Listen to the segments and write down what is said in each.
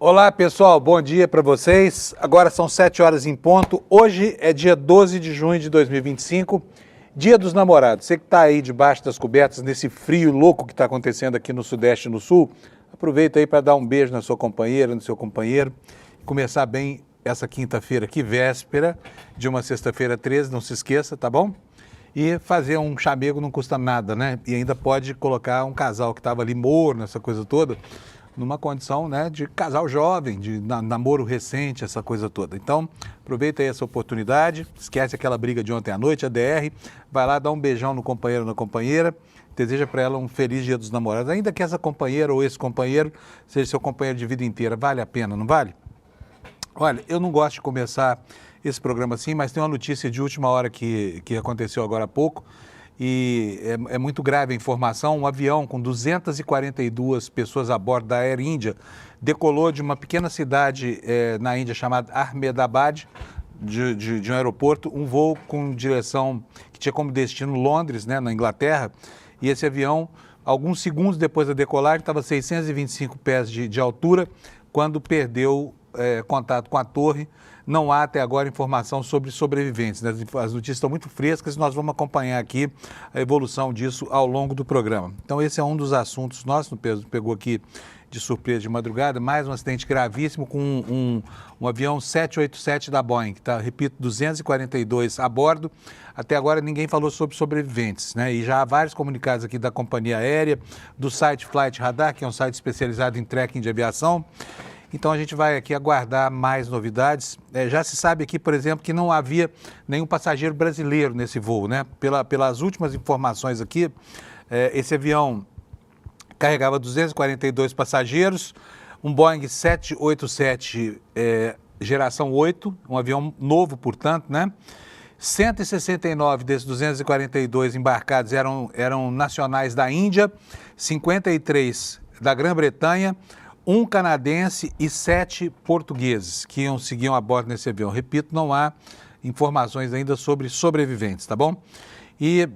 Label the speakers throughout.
Speaker 1: Olá pessoal, bom dia para vocês. Agora são 7 horas em ponto. Hoje é dia 12 de junho de 2025, dia dos namorados. Você que está aí debaixo das cobertas, nesse frio louco que está acontecendo aqui no Sudeste e no Sul, aproveita aí para dar um beijo na sua companheira, no seu companheiro e começar bem essa quinta-feira aqui, véspera de uma sexta-feira 13, não se esqueça, tá bom? E fazer um chamego não custa nada, né? E ainda pode colocar um casal que estava ali morno, essa coisa toda, numa condição, né, de casal jovem, de namoro recente, essa coisa toda. Então, aproveita aí essa oportunidade, esquece aquela briga de ontem à noite, a DR, vai lá dar um beijão no companheiro ou na companheira, deseja para ela um feliz dia dos namorados, ainda que essa companheira ou esse companheiro seja seu companheiro de vida inteira, vale a pena, não vale? Olha, eu não gosto de começar esse programa assim, mas tem uma notícia de última hora que aconteceu agora há pouco, e é muito grave a informação. Um avião com 242 pessoas a bordo da Air India decolou de uma pequena cidade na Índia chamada Ahmedabad, de um aeroporto, um voo com direção que tinha como destino Londres, né, na Inglaterra, e esse avião, alguns segundos depois da decolagem, estava a 625 pés de altura, quando perdeu contato com a torre. Não há até agora informação sobre sobreviventes, né? As notícias estão muito frescas e nós vamos acompanhar aqui a evolução disso ao longo do programa. Então esse é um dos assuntos nossos, pegou aqui de surpresa de madrugada, mais um acidente gravíssimo com um avião 787 da Boeing, que está, repito, 242 a bordo. Até agora ninguém falou sobre sobreviventes, né? E já há vários comunicados aqui da companhia aérea, do site Flight Radar, que é um site especializado em tracking de aviação. Então a gente vai aqui aguardar mais novidades. Já se sabe aqui, por exemplo, que não havia nenhum passageiro brasileiro nesse voo, né? Pelas últimas informações aqui, esse avião carregava 242 passageiros, um Boeing 787 geração 8, um avião novo, portanto, né? 169 desses 242 embarcados eram nacionais da Índia, 53 da Grã-Bretanha, um canadense e 7 portugueses que seguiam a bordo nesse avião. Repito, não há informações ainda sobre sobreviventes, tá bom? E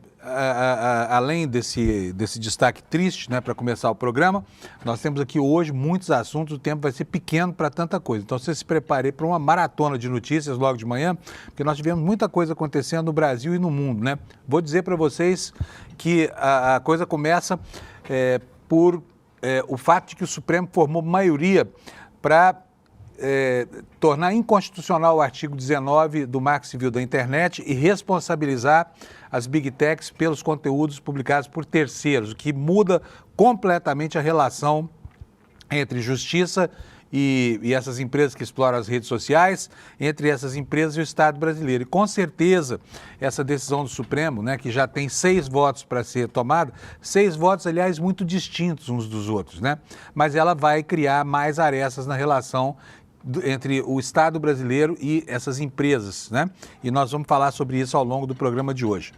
Speaker 1: além desse destaque triste, né, para começar o programa, nós temos aqui hoje muitos assuntos, o tempo vai ser pequeno para tanta coisa. Então você se prepare para uma maratona de notícias logo de manhã, porque nós tivemos muita coisa acontecendo no Brasil e no mundo, né? Vou dizer para vocês que a coisa começa por o fato de que o Supremo formou maioria para tornar inconstitucional o artigo 19 do Marco Civil da Internet e responsabilizar as Big Techs pelos conteúdos publicados por terceiros, o que muda completamente a relação entre justiça e essas empresas que exploram as redes sociais, entre essas empresas e o Estado brasileiro. E com certeza essa decisão do Supremo, né, que já tem 6 votos para ser tomada, 6 votos, aliás, muito distintos uns dos outros, né? Mas ela vai criar mais arestas na relação entre o Estado brasileiro e essas empresas, né? E nós vamos falar sobre isso ao longo do programa de hoje.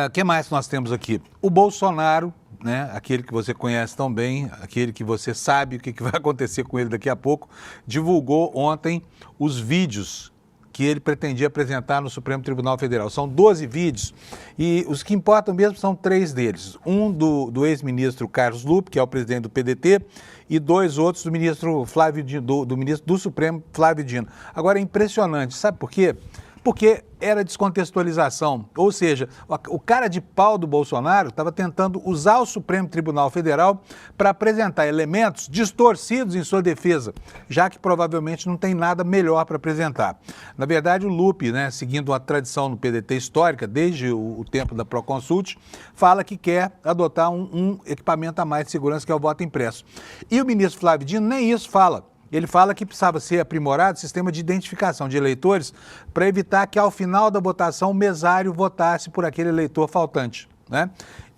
Speaker 1: O que mais nós temos aqui? O Bolsonaro, né, aquele que você conhece tão bem, aquele que você sabe o que vai acontecer com ele daqui a pouco, divulgou ontem os vídeos que ele pretendia apresentar no Supremo Tribunal Federal. São 12 vídeos e os que importam mesmo são 3 deles. Um do ex-ministro Carlos Lupe, que é o presidente do PDT, e 2 outros do ministro Flávio Dino, do ministro do Supremo, Flávio Dino. Agora é impressionante, sabe por quê? Porque era descontextualização, ou seja, o cara de pau do Bolsonaro estava tentando usar o Supremo Tribunal Federal para apresentar elementos distorcidos em sua defesa, já que provavelmente não tem nada melhor para apresentar. Na verdade, o Lupe, né, seguindo uma tradição no PDT histórica, desde o tempo da Proconsult, fala que quer adotar um equipamento a mais de segurança, que é o voto impresso. E o ministro Flávio Dino nem isso fala. Ele fala que precisava ser aprimorado o sistema de identificação de eleitores para evitar que, ao final da votação, o mesário votasse por aquele eleitor faltante, né?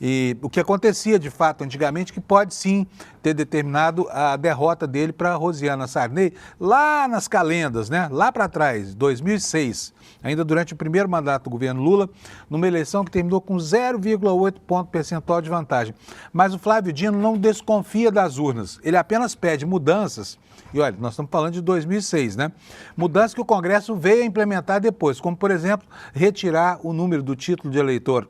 Speaker 1: E o que acontecia, de fato, antigamente, que pode sim ter determinado a derrota dele para Rosiana Sarney, lá nas calendas, né? Lá para trás, 2006, ainda durante o primeiro mandato do governo Lula, numa eleição que terminou com 0,8 ponto percentual de vantagem. Mas o Flávio Dino não desconfia das urnas, ele apenas pede mudanças. E olha, nós estamos falando de 2006, né? Mudanças que o Congresso veio a implementar depois, como, por exemplo, retirar o número do título de eleitor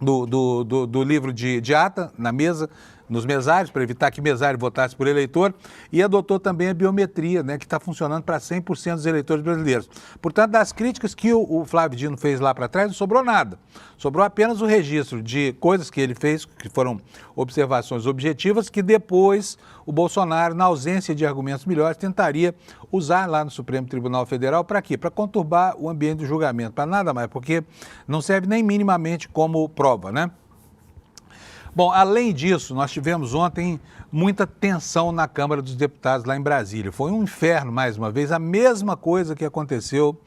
Speaker 1: do livro de ata na mesa nos mesários, para evitar que mesário votasse por eleitor, e adotou também a biometria, né, que está funcionando para 100% dos eleitores brasileiros. Portanto, das críticas que o Flávio Dino fez lá para trás, não sobrou nada. Sobrou apenas o registro de coisas que ele fez, que foram observações objetivas, que depois o Bolsonaro, na ausência de argumentos melhores, tentaria usar lá no Supremo Tribunal Federal para quê? Para conturbar o ambiente do julgamento, para nada mais, porque não serve nem minimamente como prova, né? Bom, além disso, nós tivemos ontem muita tensão na Câmara dos Deputados lá em Brasília. Foi um inferno, mais uma vez, a mesma coisa que aconteceu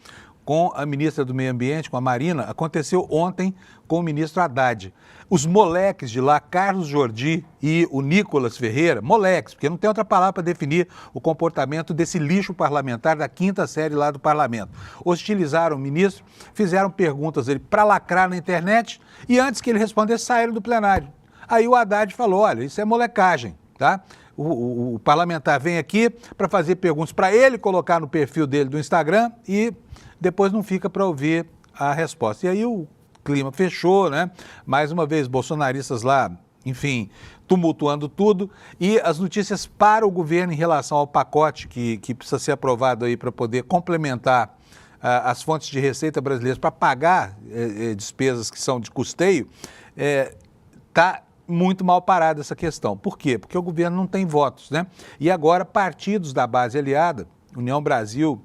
Speaker 1: com a ministra do Meio Ambiente, com a Marina, aconteceu ontem com o ministro Haddad. Os moleques de lá, Carlos Jordi e o Nicolas Ferreira, moleques, porque não tem outra palavra para definir o comportamento desse lixo parlamentar da quinta série lá do parlamento. Hostilizaram o ministro, fizeram perguntas ele para lacrar na internet e antes que ele respondesse, saíram do plenário. Aí o Haddad falou, olha, isso é molecagem, tá? O parlamentar vem aqui para fazer perguntas para ele colocar no perfil dele do Instagram e depois não fica para ouvir a resposta. E aí o clima fechou, né? Mais uma vez, bolsonaristas lá, enfim, tumultuando tudo. E as notícias para o governo em relação ao pacote que precisa ser aprovado aí para poder complementar as fontes de receita brasileiras para pagar despesas que são de custeio, está muito mal parada essa questão. Por quê? Porque o governo não tem votos, né? E agora partidos da base aliada, União Brasil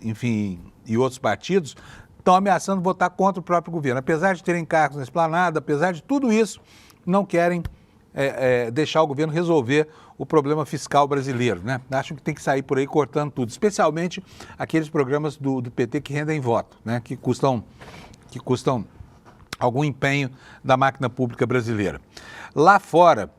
Speaker 1: enfim, e outros partidos, estão ameaçando votar contra o próprio governo. Apesar de terem cargos na esplanada, apesar de tudo isso, não querem deixar o governo resolver o problema fiscal brasileiro, né? Acham que tem que sair por aí cortando tudo, especialmente aqueles programas do PT que rendem voto, né? Que custam algum empenho da máquina pública brasileira. Lá fora,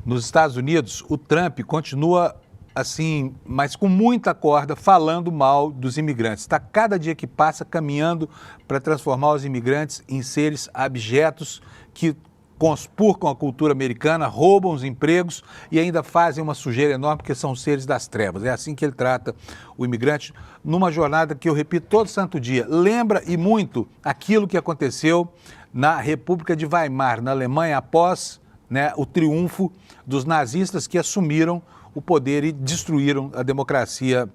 Speaker 1: nos Estados Unidos, o Trump continua assim, mas com muita corda, falando mal dos imigrantes. Está cada dia que passa caminhando para transformar os imigrantes em seres abjetos que conspurcam a cultura americana, roubam os empregos e ainda fazem uma sujeira enorme porque são seres das trevas. É assim que ele trata o imigrante numa jornada que eu repito todo santo dia. Lembra e muito aquilo que aconteceu na República de Weimar, na Alemanha, após, né, o triunfo dos nazistas que assumiram o poder e destruíram a democracia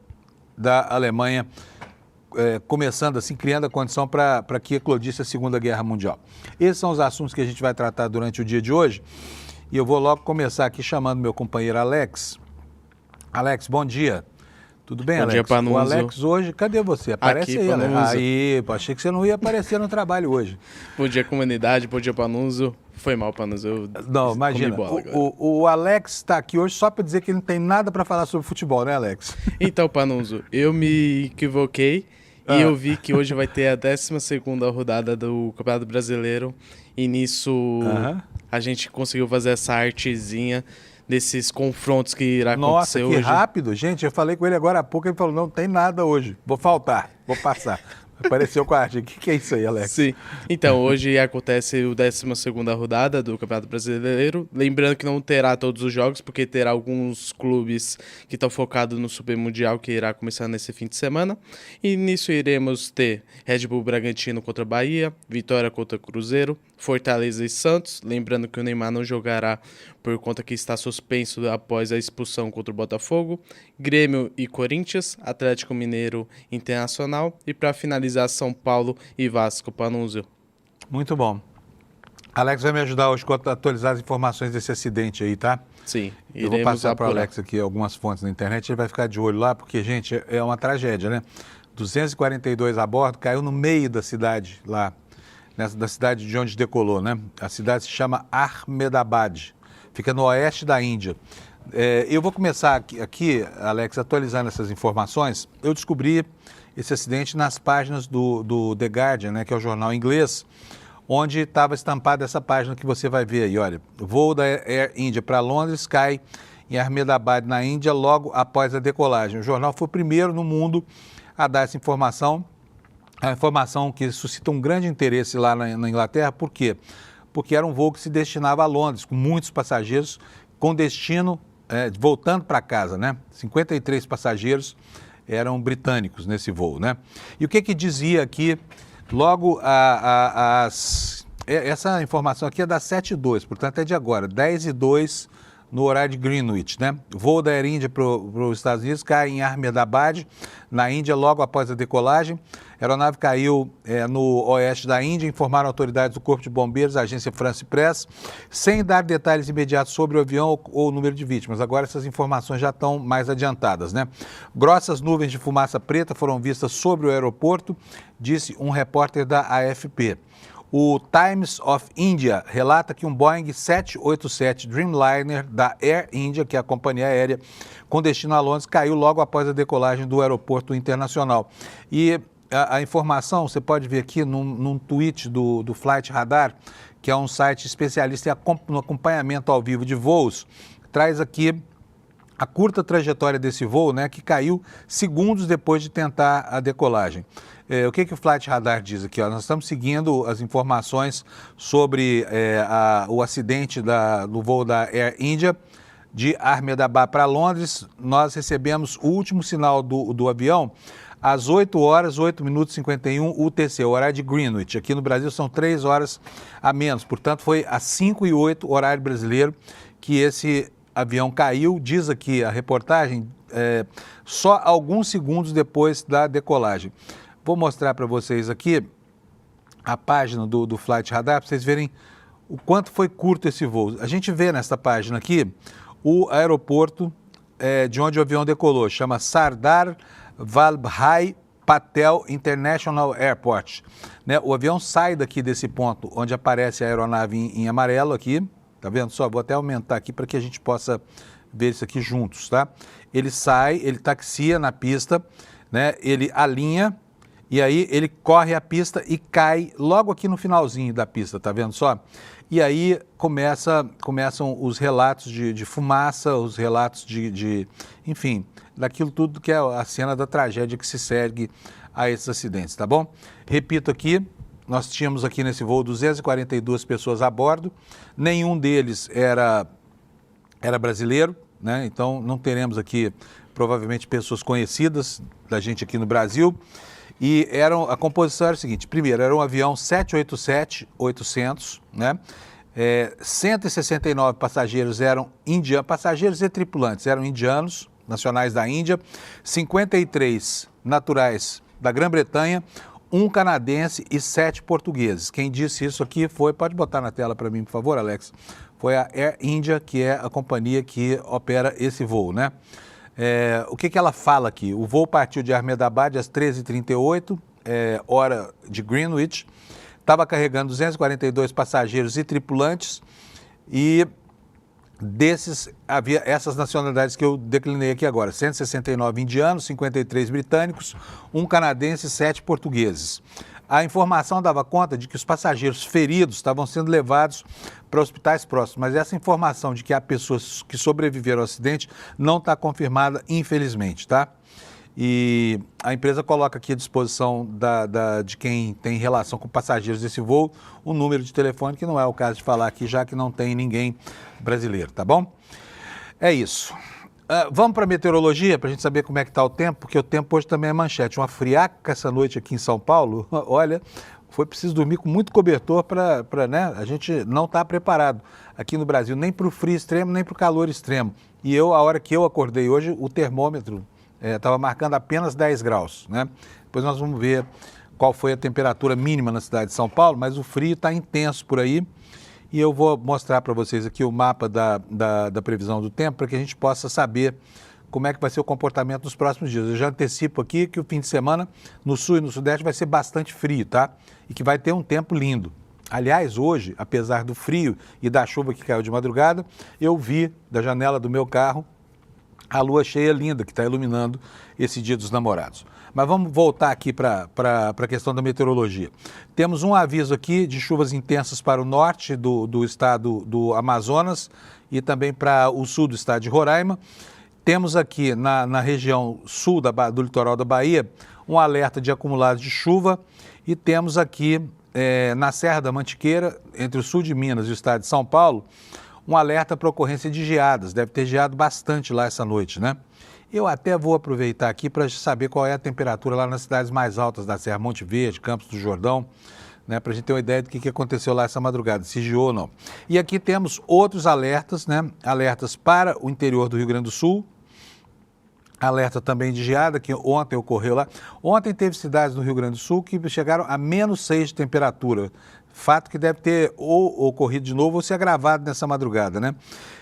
Speaker 1: da Alemanha, começando assim, criando a condição para que eclodisse a Segunda Guerra Mundial. Esses são os assuntos que a gente vai tratar durante o dia de hoje e eu vou logo começar aqui chamando meu companheiro Alex. Alex, bom dia. Tudo bem, Alex?
Speaker 2: Bom dia, Panunzio.
Speaker 1: O Alex hoje, cadê você? Aparece
Speaker 2: aqui,
Speaker 1: aí, Alex.
Speaker 2: Panunzio.
Speaker 1: Aí, achei que você não ia aparecer no trabalho hoje.
Speaker 2: Bom dia, comunidade. Bom dia, Panunzio. Foi mal, Panunzio.
Speaker 1: Não, imagina. O Alex está aqui hoje só para dizer que ele não tem nada para falar sobre futebol, né, Alex?
Speaker 2: Então, Panunzio, eu me equivoquei e eu vi que hoje vai ter a 12ª rodada do Campeonato Brasileiro e nisso a gente conseguiu fazer essa artezinha desses confrontos que irá acontecer hoje.
Speaker 1: Nossa, que rápido. Gente, eu falei com ele agora há pouco, ele falou, não tem nada hoje, vou faltar, vou passar. Apareceu com a arte. O que é isso aí, Alex?
Speaker 2: Sim. Então, hoje acontece a 12ª rodada do Campeonato Brasileiro. Lembrando que não terá todos os jogos, porque terá alguns clubes que estão focados no Super Mundial, que irá começar nesse fim de semana. E nisso iremos ter Red Bull Bragantino contra Bahia, Vitória contra Cruzeiro, Fortaleza e Santos. Lembrando que o Neymar não jogará por conta que está suspenso após a expulsão contra o Botafogo, Grêmio e Corinthians, Atlético Mineiro Internacional e para finalizar São Paulo e Vasco. Panunzio.
Speaker 1: Muito bom. Alex vai me ajudar hoje com atualizar as informações desse acidente aí, tá?
Speaker 2: Sim,
Speaker 1: eu vou passar para o Alex aqui algumas fontes na internet, ele vai ficar de olho lá, porque, gente, é uma tragédia, né? 242 a bordo, caiu no meio da cidade lá, da cidade de onde decolou, né? A cidade se chama Ahmedabad, fica no oeste da Índia. Eu vou começar aqui, Alex, atualizando essas informações. Eu descobri esse acidente nas páginas do The Guardian, né, que é o jornal inglês, onde estava estampada essa página que você vai ver aí, olha. O voo da Air India para Londres cai em Ahmedabad, na Índia, logo após a decolagem. O jornal foi o primeiro no mundo a dar essa informação, a informação que suscita um grande interesse lá na Inglaterra. Por quê? Porque era um voo que se destinava a Londres, com muitos passageiros, com destino, voltando para casa, né? 53 passageiros eram britânicos nesse voo, né? E o que dizia aqui, logo essa informação aqui é das 7h02, portanto é de agora, 10h02 no horário de Greenwich, né? O voo da Air India para os Estados Unidos cai em Ahmedabad, na Índia, logo após a decolagem. A aeronave caiu no oeste da Índia, informaram autoridades do Corpo de Bombeiros, a agência France Press, sem dar detalhes imediatos sobre o avião ou o número de vítimas. Agora essas informações já estão mais adiantadas, né? Grossas nuvens de fumaça preta foram vistas sobre o aeroporto, disse um repórter da AFP. O Times of India relata que um Boeing 787 Dreamliner da Air India, que é a companhia aérea com destino a Londres, caiu logo após a decolagem do aeroporto internacional. E a informação, você pode ver aqui num tweet do Flight Radar, que é um site especialista no acompanhamento ao vivo de voos, traz aqui a curta trajetória desse voo, né, que caiu segundos depois de tentar a decolagem. O que o Flight Radar diz aqui? Nós estamos seguindo as informações sobre o acidente do voo da Air India de Ahmedabad para Londres. Nós recebemos o último sinal do avião às 8h, 8 minutos e 51 UTC, o horário de Greenwich. Aqui no Brasil são 3 horas a menos, portanto foi às 5h08, horário brasileiro, que esse avião caiu. Diz aqui a reportagem, só alguns segundos depois da decolagem. Vou mostrar para vocês aqui a página do Flight Radar, para vocês verem o quanto foi curto esse voo. A gente vê nessa página aqui o aeroporto de onde o avião decolou, chama Sardar Vallabhbhai Patel International Airport. Né? O avião sai daqui desse ponto onde aparece a aeronave em amarelo aqui, tá vendo só? Vou até aumentar aqui para que a gente possa ver isso aqui juntos, tá? Ele sai, ele taxia na pista, né? Ele alinha, e aí ele corre a pista e cai logo aqui no finalzinho da pista, tá vendo só? E aí começam os relatos de fumaça, os relatos enfim, daquilo tudo que é a cena da tragédia que se segue a esses acidentes, tá bom? Repito aqui, nós tínhamos aqui nesse voo 242 pessoas a bordo, nenhum deles era brasileiro, né? Então não teremos aqui provavelmente pessoas conhecidas da gente aqui no Brasil. E a composição era o seguinte: primeiro, era um avião 787-800, né? 169 passageiros eram indianos, passageiros e tripulantes eram indianos, nacionais da Índia, 53 naturais da Grã-Bretanha, um canadense e 7 portugueses. Quem disse isso aqui pode botar na tela para mim, por favor, Alex, foi a Air India, que é a companhia que opera esse voo, né? O que ela fala aqui? O voo partiu de Ahmedabad às 13h38, hora de Greenwich, estava carregando 242 passageiros e tripulantes, e desses havia essas nacionalidades que eu declinei aqui agora: 169 indianos, 53 britânicos, um canadense e 7 portugueses. A informação dava conta de que os passageiros feridos estavam sendo levados para hospitais próximos, mas essa informação de que há pessoas que sobreviveram ao acidente não está confirmada, infelizmente, tá? E a empresa coloca aqui à disposição de quem tem relação com passageiros desse voo um número de telefone, que não é o caso de falar aqui, já que não tem ninguém brasileiro, tá bom? É isso. Vamos para a meteorologia, para a gente saber como é que está o tempo, porque o tempo hoje também é manchete. Uma friaca essa noite aqui em São Paulo, olha, foi preciso dormir com muito cobertor né? A gente não está preparado aqui no Brasil, nem para o frio extremo, nem para o calor extremo. E a hora que eu acordei hoje, o termômetro estava marcando apenas 10 graus, né? Depois nós vamos ver qual foi a temperatura mínima na cidade de São Paulo, mas o frio está intenso por aí. E eu vou mostrar para vocês aqui o mapa da previsão do tempo, para que a gente possa saber como é que vai ser o comportamento nos próximos dias. Eu já antecipo aqui que o fim de semana no sul e no sudeste vai ser bastante frio, tá? E que vai ter um tempo lindo. Aliás, hoje, apesar do frio e da chuva que caiu de madrugada, eu vi da janela do meu carro a lua cheia linda que está iluminando esse Dia dos Namorados. Mas vamos voltar aqui para a questão da meteorologia. Temos um aviso aqui de chuvas intensas para o norte do estado do Amazonas e também para o sul do estado de Roraima. Temos aqui na região sul do litoral da Bahia um alerta de acumulados de chuva, e temos aqui na Serra da Mantiqueira, entre o sul de Minas e o estado de São Paulo, um alerta para ocorrência de geadas. Deve ter geado bastante lá essa noite, né? Eu até vou aproveitar aqui para saber qual é a temperatura lá nas cidades mais altas da Serra, Monte Verde, Campos do Jordão. né, para a gente ter uma ideia do que aconteceu lá essa madrugada, se geou ou não. E aqui temos outros alertas, né, alertas para o interior do Rio Grande do Sul, alerta também de geada, que ontem ocorreu lá. Ontem teve cidades no Rio Grande do Sul que chegaram a -6 de temperatura, fato que deve ter ou ocorrido de novo ou se agravado nessa madrugada, né?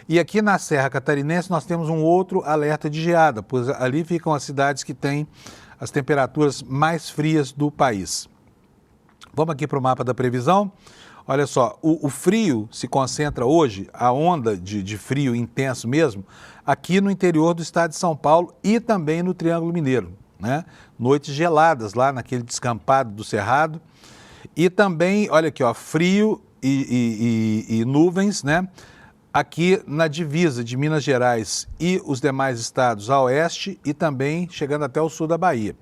Speaker 1: E aqui na Serra Catarinense nós temos um outro alerta de geada, pois ali ficam as cidades que têm as temperaturas mais frias do país. Vamos aqui para o mapa da previsão. Olha só, o frio se concentra hoje, a onda de frio intenso mesmo, aqui no interior do estado de São Paulo e também no Triângulo Mineiro, né? Noites geladas lá naquele descampado do Cerrado. E também, olha aqui, ó, frio e nuvens, né? Aqui na divisa de Minas Gerais e os demais estados a oeste e também chegando até o sul da Bahia.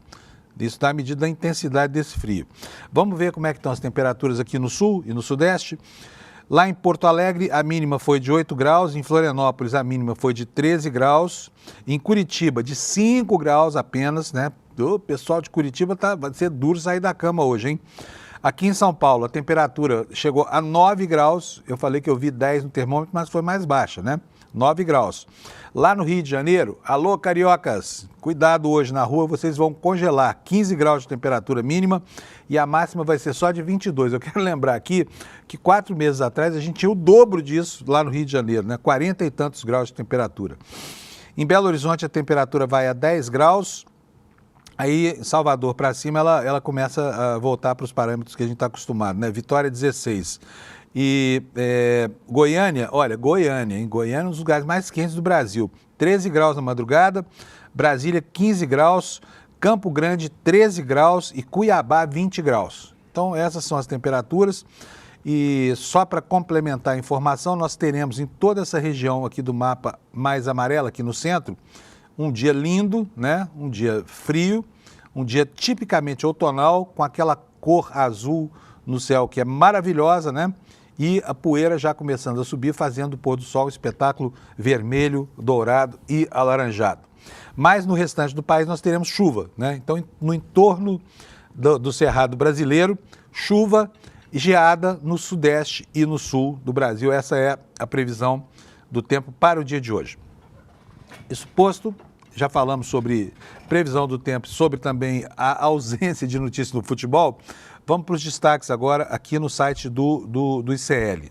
Speaker 1: Isso dá a medida da intensidade desse frio. Vamos ver como é que estão as temperaturas aqui no sul e no sudeste. Lá em Porto Alegre, a mínima foi de 8 graus, em Florianópolis a mínima foi de 13 graus, em Curitiba de 5 graus apenas, né? O pessoal de Curitiba vai ser duro sair da cama hoje, hein? Aqui em São Paulo, a temperatura chegou a 9 graus, eu falei que eu vi 10 no termômetro, mas foi mais baixa, né? 9 graus. Lá no Rio de Janeiro, alô cariocas, cuidado hoje na rua, vocês vão congelar, 15 graus de temperatura mínima e a máxima vai ser só de 22. Eu quero lembrar aqui que 4 meses atrás a gente tinha o dobro disso lá no Rio de Janeiro, né? 40 e tantos graus de temperatura. Em Belo Horizonte a temperatura vai a 10 graus, aí Salvador para cima ela começa a voltar para os parâmetros que a gente está acostumado, né? Vitória 16. E Goiânia, olha, Goiânia é um dos lugares mais quentes do Brasil. 13 graus na madrugada, Brasília 15 graus, Campo Grande 13 graus e Cuiabá 20 graus. Então essas são as temperaturas e só para complementar a informação, nós teremos em toda essa região aqui do mapa mais amarela, aqui no centro, um dia lindo, né? Um dia frio, um dia tipicamente outonal, com aquela cor azul no céu que é maravilhosa, né? E a poeira já começando a subir, fazendo o pôr do sol, espetáculo vermelho, dourado e alaranjado. Mas no restante do país nós teremos chuva, né? Então, no entorno do Cerrado brasileiro, chuva e geada no sudeste e no sul do Brasil. Essa é a previsão do tempo para o dia de hoje. Isso posto, já falamos sobre previsão do tempo, sobre também a ausência de notícias no futebol. Vamos para os destaques agora aqui no site do ICL.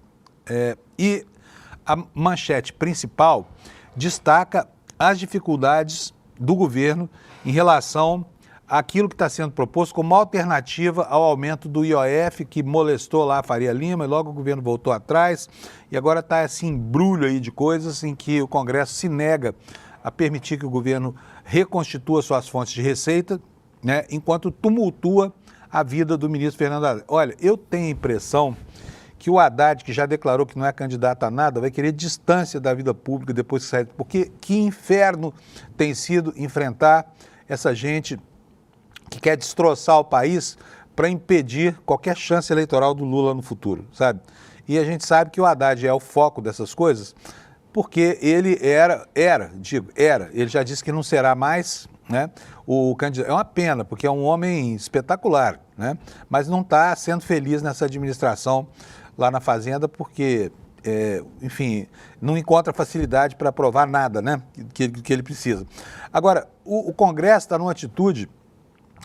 Speaker 1: E a manchete principal destaca as dificuldades do governo em relação àquilo que está sendo proposto como alternativa ao aumento do IOF, que molestou lá a Faria Lima, e logo o governo voltou atrás, e agora está esse embrulho aí de coisas em que o Congresso se nega a permitir que o governo reconstitua suas fontes de receita, né, enquanto tumultua a vida do ministro Fernando Haddad. Olha, eu tenho a impressão que o Haddad, que já declarou que não é candidato a nada, vai querer distância da vida pública depois que sair, porque que inferno tem sido enfrentar essa gente que quer destroçar o país para impedir qualquer chance eleitoral do Lula no futuro, sabe? E a gente sabe que o Haddad é o foco dessas coisas, porque ele ele já disse que não será mais, né? O candidato é uma pena, porque é um homem espetacular, né? Mas não está sendo feliz nessa administração lá na Fazenda, porque, enfim, não encontra facilidade para aprovar nada, né? Que ele precisa. Agora, o Congresso está numa atitude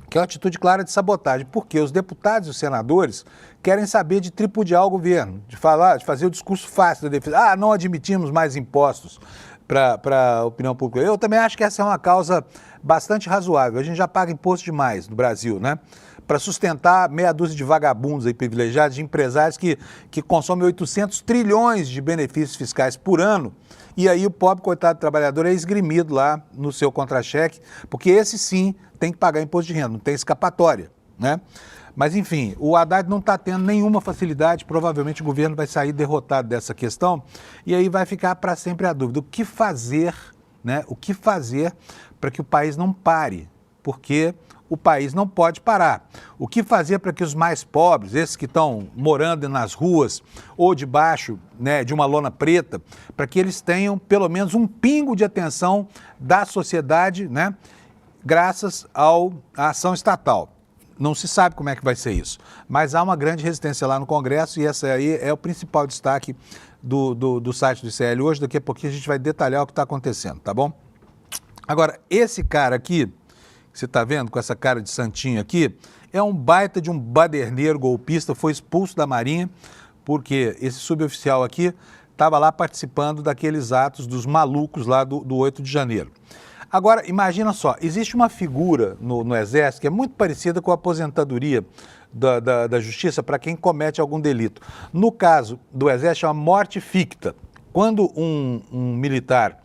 Speaker 1: que é uma atitude clara de sabotagem, porque os deputados e os senadores querem saber de tripudiar o governo, de fazer o discurso fácil da defesa. Ah, não admitimos mais impostos para a opinião pública. Eu também acho que essa é uma causa bastante razoável. A gente já paga imposto demais no Brasil, né? Para sustentar meia dúzia de vagabundos aí privilegiados, de empresários que consomem 800 trilhões de benefícios fiscais por ano, e aí o pobre coitado trabalhador é esgrimido lá no seu contra-cheque, porque esse sim tem que pagar imposto de renda, não tem escapatória, né? Mas enfim, o Haddad não está tendo nenhuma facilidade, provavelmente o governo vai sair derrotado dessa questão, e aí vai ficar para sempre a dúvida, o que fazer, né? O que fazer para que o país não pare, porque o país não pode parar. O que fazer para que os mais pobres, esses que estão morando nas ruas ou debaixo, né, de uma lona preta, para que eles tenham pelo menos um pingo de atenção da sociedade, né, graças à ação estatal. não se sabe como é que vai ser isso. Mas há uma grande resistência lá no Congresso e essa aí é o principal destaque do site do ICL hoje. Daqui a pouquinho a gente vai detalhar o que está acontecendo, tá bom? Agora, esse cara aqui, que você está vendo com essa cara de santinho aqui, é um baita de um baderneiro golpista, foi expulso da Marinha, porque esse suboficial aqui estava lá participando daqueles atos dos malucos lá do 8 de janeiro. Agora, imagina só, existe uma figura no Exército que é muito parecida com a aposentadoria da Justiça para quem comete algum delito. No caso do Exército, chama morte ficta. Quando um militar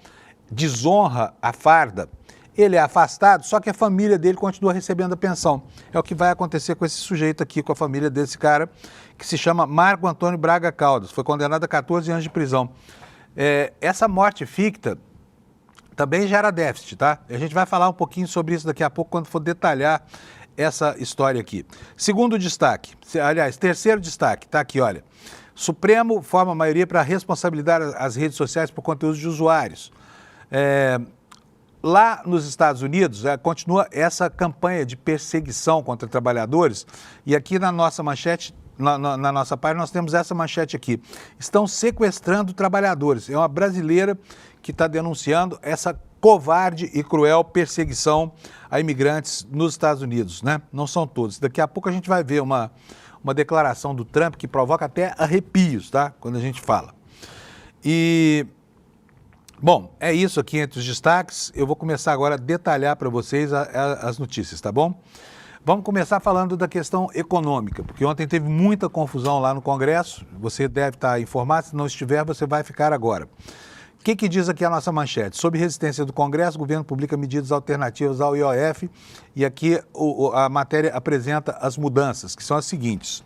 Speaker 1: desonra a farda, ele é afastado, só que a família dele continua recebendo a pensão. É o que vai acontecer com esse sujeito aqui, com a família desse cara, que se chama Marco Antônio Braga Caldas. Foi condenado a 14 anos de prisão. Essa morte ficta também gera déficit, tá? A gente vai falar um pouquinho sobre isso daqui a pouco, quando for detalhar essa história aqui. Segundo destaque, aliás, terceiro destaque, tá aqui, olha. Supremo forma a maioria para responsabilizar as redes sociais por conteúdos de usuários. Lá nos Estados Unidos, continua essa campanha de perseguição contra trabalhadores, e aqui na nossa manchete, na nossa página, nós temos essa manchete aqui. Estão sequestrando trabalhadores. É uma brasileira que está denunciando essa covarde e cruel perseguição a imigrantes nos Estados Unidos, né? Não são todos. Daqui a pouco a gente vai ver uma declaração do Trump que provoca até arrepios, tá? Quando a gente fala. Bom, é isso aqui entre os destaques. Eu vou começar agora a detalhar para vocês as notícias, tá bom? Vamos começar falando da questão econômica, porque ontem teve muita confusão lá no Congresso. Você deve estar informado, se não estiver, você vai ficar agora. O que diz aqui a nossa manchete? Sob resistência do Congresso, o governo publica medidas alternativas ao IOF e aqui a matéria apresenta as mudanças, que são as seguintes.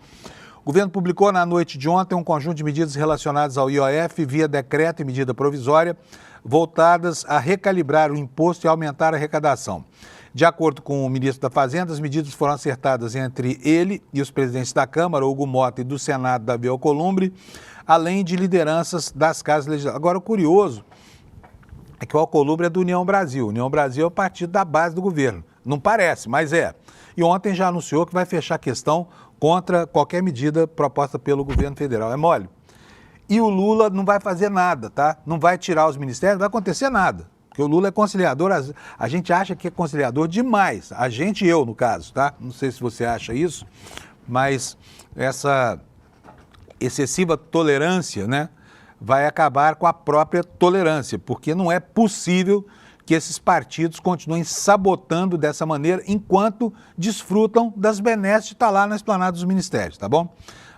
Speaker 1: O governo publicou na noite de ontem um conjunto de medidas relacionadas ao IOF via decreto e medida provisória, voltadas a recalibrar o imposto e aumentar a arrecadação. De acordo com o ministro da Fazenda, as medidas foram acertadas entre ele e os presidentes da Câmara, Hugo Mota, e do Senado, Davi Alcolumbre, além de lideranças das casas legislativas. Agora, o curioso é que o Alcolumbre é do União Brasil. União Brasil é o partido da base do governo. Não parece, mas é. E ontem já anunciou que vai fechar a questão contra qualquer medida proposta pelo governo federal. É mole. E o Lula não vai fazer nada, tá? Não vai tirar os ministérios, não vai acontecer nada. Porque o Lula é conciliador, a gente acha que é conciliador demais. A gente e eu, no caso, tá? Não sei se você acha isso, mas essa excessiva tolerância, né, vai acabar com a própria tolerância, porque não é possível que esses partidos continuem sabotando dessa maneira enquanto desfrutam das benesses de estar lá na esplanada dos ministérios, tá bom?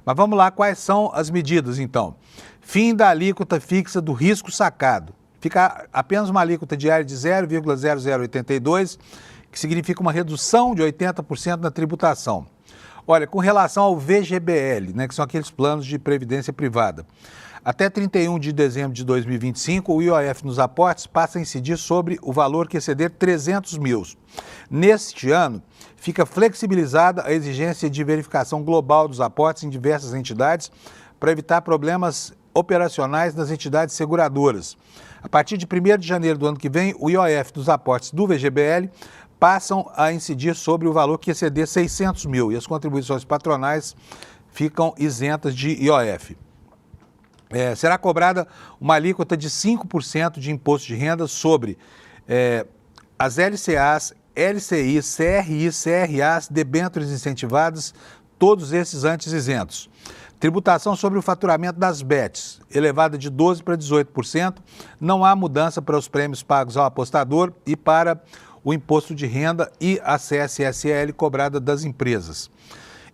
Speaker 1: Mas vamos lá, quais são as medidas, então? Fim da alíquota fixa do risco sacado. Fica apenas uma alíquota diária de 0,0082, que significa uma redução de 80% na tributação. Olha, com relação ao VGBL, né, que são aqueles planos de previdência privada, até 31 de dezembro de 2025, o IOF nos aportes passa a incidir sobre o valor que exceder 300 mil. Neste ano, fica flexibilizada a exigência de verificação global dos aportes em diversas entidades para evitar problemas operacionais nas entidades seguradoras. A partir de 1º de janeiro do ano que vem, o IOF dos aportes do VGBL passam a incidir sobre o valor que exceder 600 mil e as contribuições patronais ficam isentas de IOF. Será cobrada uma alíquota de 5% de imposto de renda sobre as LCAs, LCIs, CRIs, CRAs, debêntures incentivadas, todos esses antes isentos. Tributação sobre o faturamento das bets, elevada de 12% para 18%. Não há mudança para os prêmios pagos ao apostador e para o imposto de renda e a CSSL cobrada das empresas.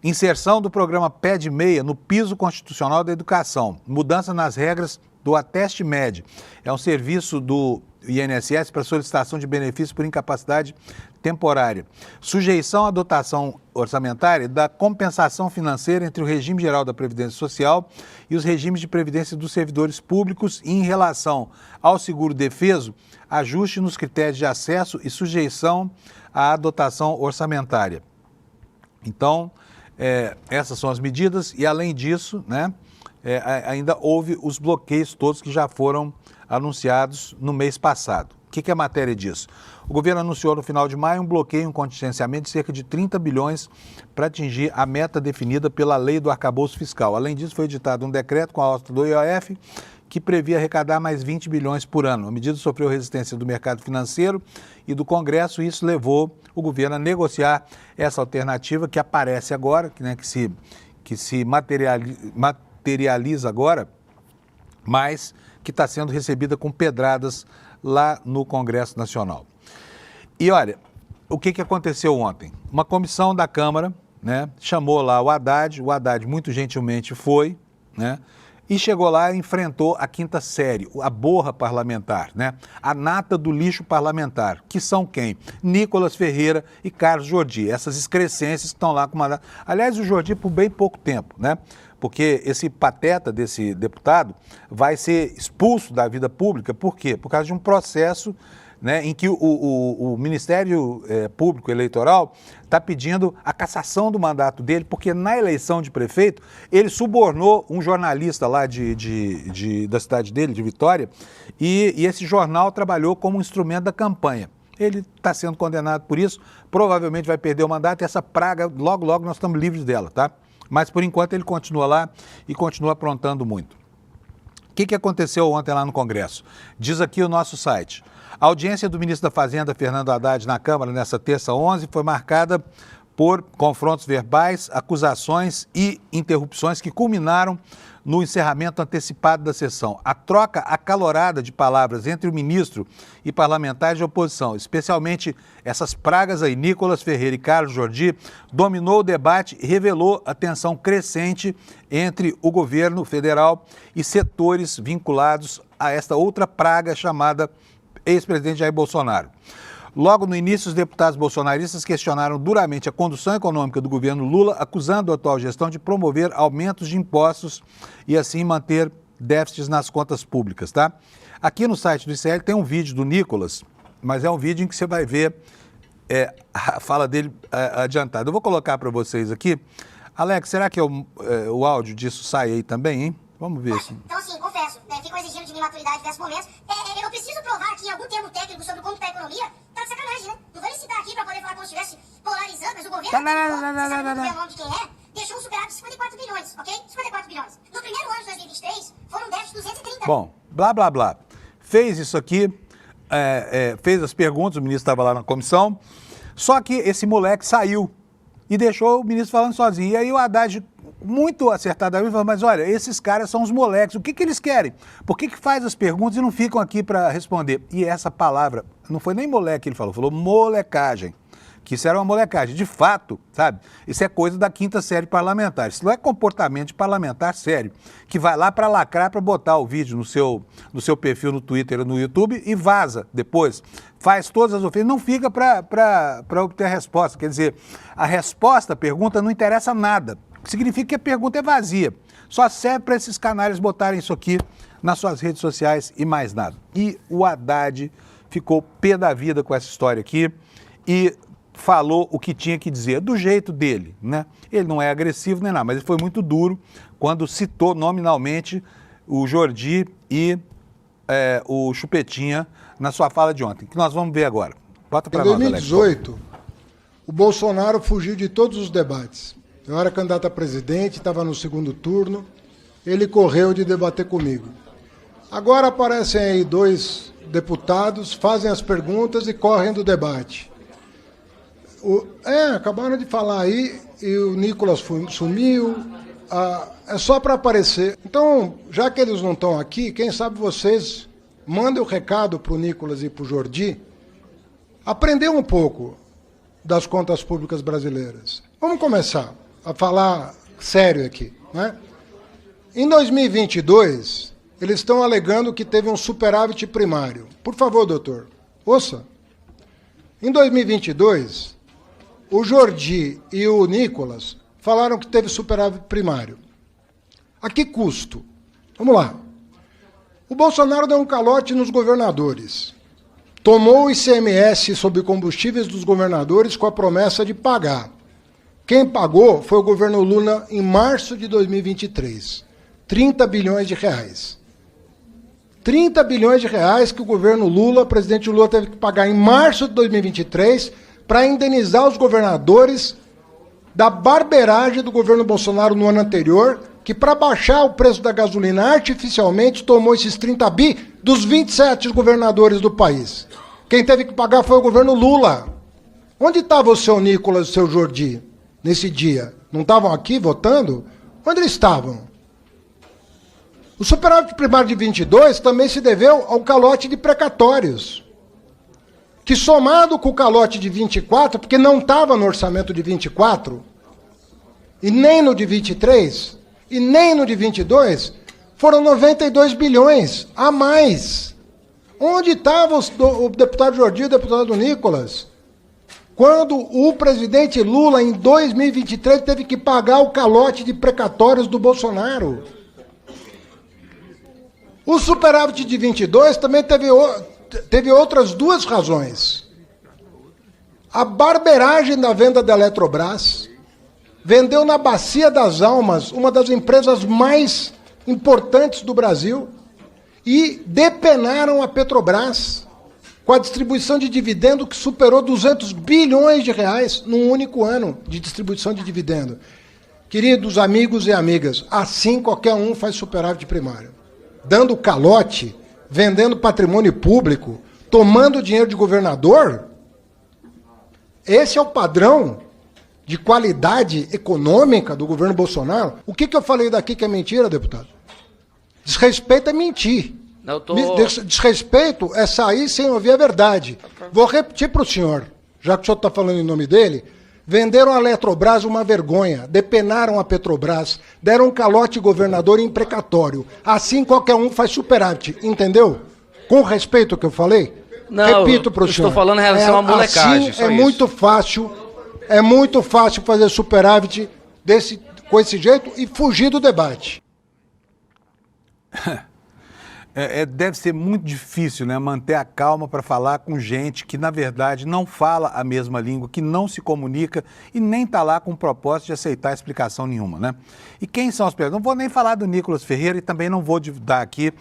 Speaker 1: Inserção do programa PED 6 no piso constitucional da educação. Mudança nas regras do Ateste Med. É um serviço do INSS para solicitação de benefício por incapacidade temporária. Sujeição à dotação orçamentária da compensação financeira entre o regime geral da Previdência Social e os regimes de previdência dos servidores públicos e, em relação ao seguro-defeso, ajuste nos critérios de acesso e sujeição à dotação orçamentária. Então, essas são as medidas e, além disso, né, ainda houve os bloqueios todos que já foram anunciados no mês passado. que é a matéria disso? O governo anunciou no final de maio um bloqueio, um contingenciamento de cerca de 30 bilhões para atingir a meta definida pela lei do arcabouço fiscal. Além disso, foi editado um decreto com a alta do IOF que previa arrecadar mais 20 bilhões por ano. A medida sofreu resistência do mercado financeiro e do Congresso, e isso levou o governo a negociar essa alternativa que aparece agora, que se materializa agora, mas que está sendo recebida com pedradas lá no Congresso Nacional. E olha, o que aconteceu ontem? Uma comissão da Câmara, né, chamou lá o Haddad muito gentilmente foi, né, e chegou lá e enfrentou a quinta série, a borra parlamentar, né, a nata do lixo parlamentar, que são quem? Nicolas Ferreira e Carlos Jordi, essas excrescências que estão lá com uma... Aliás, o Jordi por bem pouco tempo, né? Porque esse pateta desse deputado vai ser expulso da vida pública, por quê? Por causa de um processo, né, em que o Ministério Público Eleitoral está pedindo a cassação do mandato dele, porque na eleição de prefeito ele subornou um jornalista lá da cidade dele, de Vitória, e esse jornal trabalhou como um instrumento da campanha. Ele está sendo condenado por isso, provavelmente vai perder o mandato e essa praga, logo, logo nós estamos livres dela, tá? Mas, por enquanto, ele continua lá e continua aprontando muito. O que aconteceu ontem lá no Congresso? Diz aqui o nosso site. A audiência do ministro da Fazenda, Fernando Haddad, na Câmara, nessa terça 11, foi marcada por confrontos verbais, acusações e interrupções que culminaram no encerramento antecipado da sessão. A troca acalorada de palavras entre o ministro e parlamentares de oposição, especialmente essas pragas aí, Nicolas Ferreira e Carlos Jordi, dominou o debate e revelou a tensão crescente entre o governo federal e setores vinculados a esta outra praga chamada ex-presidente Jair Bolsonaro. Logo no início, os deputados bolsonaristas questionaram duramente a condução econômica do governo Lula, acusando a atual gestão de promover aumentos de impostos e assim manter déficits nas contas públicas, tá? Aqui no site do ICL tem um vídeo do Nicolas, mas é um vídeo em que você vai ver a fala dele adiantada. Eu vou colocar para vocês aqui. Alex, será que o áudio disso sai aí também, hein? Vamos ver.
Speaker 3: Então, assim, confesso, ficam exigindo de mim maturidade nesses momentos. Eu preciso provar aqui algum termo técnico sobre como está a economia. Tá de sacanagem, né? Não vou licitar aqui para poder falar como se estivesse polarizando, mas o governo, você sabe o nome de quem é, deixou um superávit de 54 bilhões, ok? 54 bilhões. No primeiro ano de 2023, foram déficit de 230.
Speaker 1: Bom, blá, blá, blá. Fez isso aqui, fez as perguntas, o ministro estava lá na comissão, só que esse moleque saiu e deixou o ministro falando sozinho. E aí o Haddad, muito acertadamente, falou, mas olha, esses caras são os moleques, o que eles querem? Por que faz as perguntas e não ficam aqui para responder? E essa palavra, não foi nem moleque que ele falou molecagem, que isso era uma molecagem. De fato, sabe, isso é coisa da quinta série parlamentar, isso não é comportamento de parlamentar sério, que vai lá para lacrar, para botar o vídeo no seu perfil no Twitter ou no YouTube e vaza depois, faz todas as ofensas, não fica para obter a resposta, quer dizer, a resposta, a pergunta não interessa nada. Significa que a pergunta é vazia. Só serve para esses canais botarem isso aqui nas suas redes sociais e mais nada. E o Haddad ficou pé da vida com essa história aqui e falou o que tinha que dizer, do jeito dele, né? Ele não é agressivo nem nada, mas ele foi muito duro quando citou nominalmente o Jordi e o Chupetinha na sua fala de ontem, que nós vamos ver agora. Bota para nós, Alex.
Speaker 4: Em 2018, o Bolsonaro fugiu de todos os debates. Eu era candidato a presidente, estava no segundo turno, ele correu de debater comigo. Agora aparecem aí dois deputados, fazem as perguntas e correm do debate. Acabaram de falar aí, e o Nicolas sumiu, é só para aparecer. Então, já que eles não estão aqui, quem sabe vocês mandem o recado para o Nicolas e para o Jordi, aprender um pouco das contas públicas brasileiras. Vamos começar a falar sério aqui, né? Em 2022, eles estão alegando que teve um superávit primário. Por favor, doutor, ouça. Em 2022, o Jordi e o Nicolas falaram que teve superávit primário. A que custo? Vamos lá. O Bolsonaro deu um calote nos governadores. Tomou o ICMS sobre combustíveis dos governadores com a promessa de pagar. Quem pagou foi o governo Lula em março de 2023. 30 bilhões de reais. 30 bilhões de reais que o governo Lula, o presidente Lula, teve que pagar em março de 2023 para indenizar os governadores da barbeiragem do governo Bolsonaro no ano anterior, que para baixar o preço da gasolina artificialmente tomou esses 30 bi dos 27 governadores do país. Quem teve que pagar foi o governo Lula. Onde estava o seu Nicolas e o seu Jordi nesse dia? Não estavam aqui votando? Onde eles estavam? O superávit primário de 22 também se deveu ao calote de precatórios, que somado com o calote de 24, porque não estava no orçamento de 24, e nem no de 23, e nem no de 22, foram 92 bilhões a mais. Onde estava o deputado Jordi e o deputado Nicolas, quando o presidente Lula, em 2023, teve que pagar o calote de precatórios do Bolsonaro? O superávit de 22 também teve outras duas razões. A barbeiragem da venda da Eletrobras vendeu na Bacia das Almas, uma das empresas mais importantes do Brasil, e depenaram a Petrobras com a distribuição de dividendo que superou 200 bilhões de reais num único ano de distribuição de dividendo. Queridos amigos e amigas, assim qualquer um faz superávit primário. Dando calote, vendendo patrimônio público, tomando dinheiro de governador. Esse é o padrão de qualidade econômica do governo Bolsonaro. O que eu falei daqui que é mentira, deputado? Desrespeito é mentir.
Speaker 5: Não,
Speaker 4: Desrespeito é sair sem ouvir a verdade. Vou repetir para o senhor, já que o senhor está falando em nome dele. Venderam a Eletrobras uma vergonha, depenaram a Petrobras, deram um calote governador em precatório. Assim qualquer um faz superávit, entendeu? Com respeito ao que eu falei?
Speaker 5: Não,
Speaker 4: repito para o senhor.
Speaker 5: Estou falando em relação à molecagem.
Speaker 4: Assim muito fácil fazer superávit com esse jeito e fugir do debate.
Speaker 1: Deve ser muito difícil, né, manter a calma para falar com gente que, na verdade, não fala a mesma língua, que não se comunica e nem está lá com o propósito de aceitar explicação nenhuma, né? E quem são as pessoas? Não vou nem falar do Nicolas Ferreira e também não vou dar aqui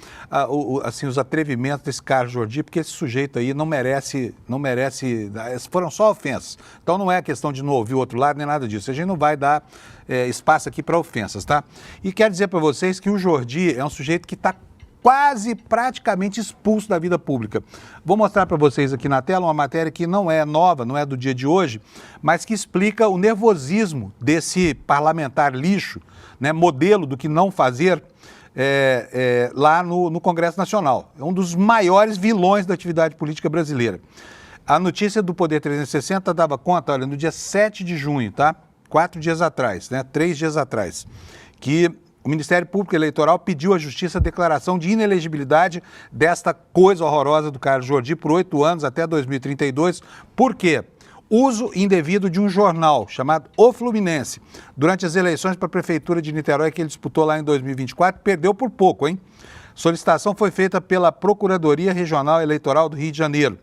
Speaker 1: assim, os atrevimentos desse Carlos Jordi, porque esse sujeito aí não merece, foram só ofensas. Então não é questão de não ouvir o outro lado nem nada disso. A gente não vai dar espaço aqui para ofensas, tá? E quero dizer para vocês que o Jordi é um sujeito que está praticamente expulso da vida pública. Vou mostrar para vocês aqui na tela uma matéria que não é nova, não é do dia de hoje, mas que explica o nervosismo desse parlamentar lixo, né, modelo do que não fazer lá no Congresso Nacional. É um dos maiores vilões da atividade política brasileira. A notícia do Poder 360 dava conta, olha, no dia 7 de junho, tá? 4 dias atrás, né? 3 dias atrás, que o Ministério Público Eleitoral pediu à Justiça a declaração de inelegibilidade desta coisa horrorosa do Carlos Jordi por 8 anos até 2032. Por quê? Uso indevido de um jornal chamado O Fluminense. Durante as eleições para a Prefeitura de Niterói, que ele disputou lá em 2024, perdeu por pouco, hein? Solicitação foi feita pela Procuradoria Regional Eleitoral do Rio de Janeiro,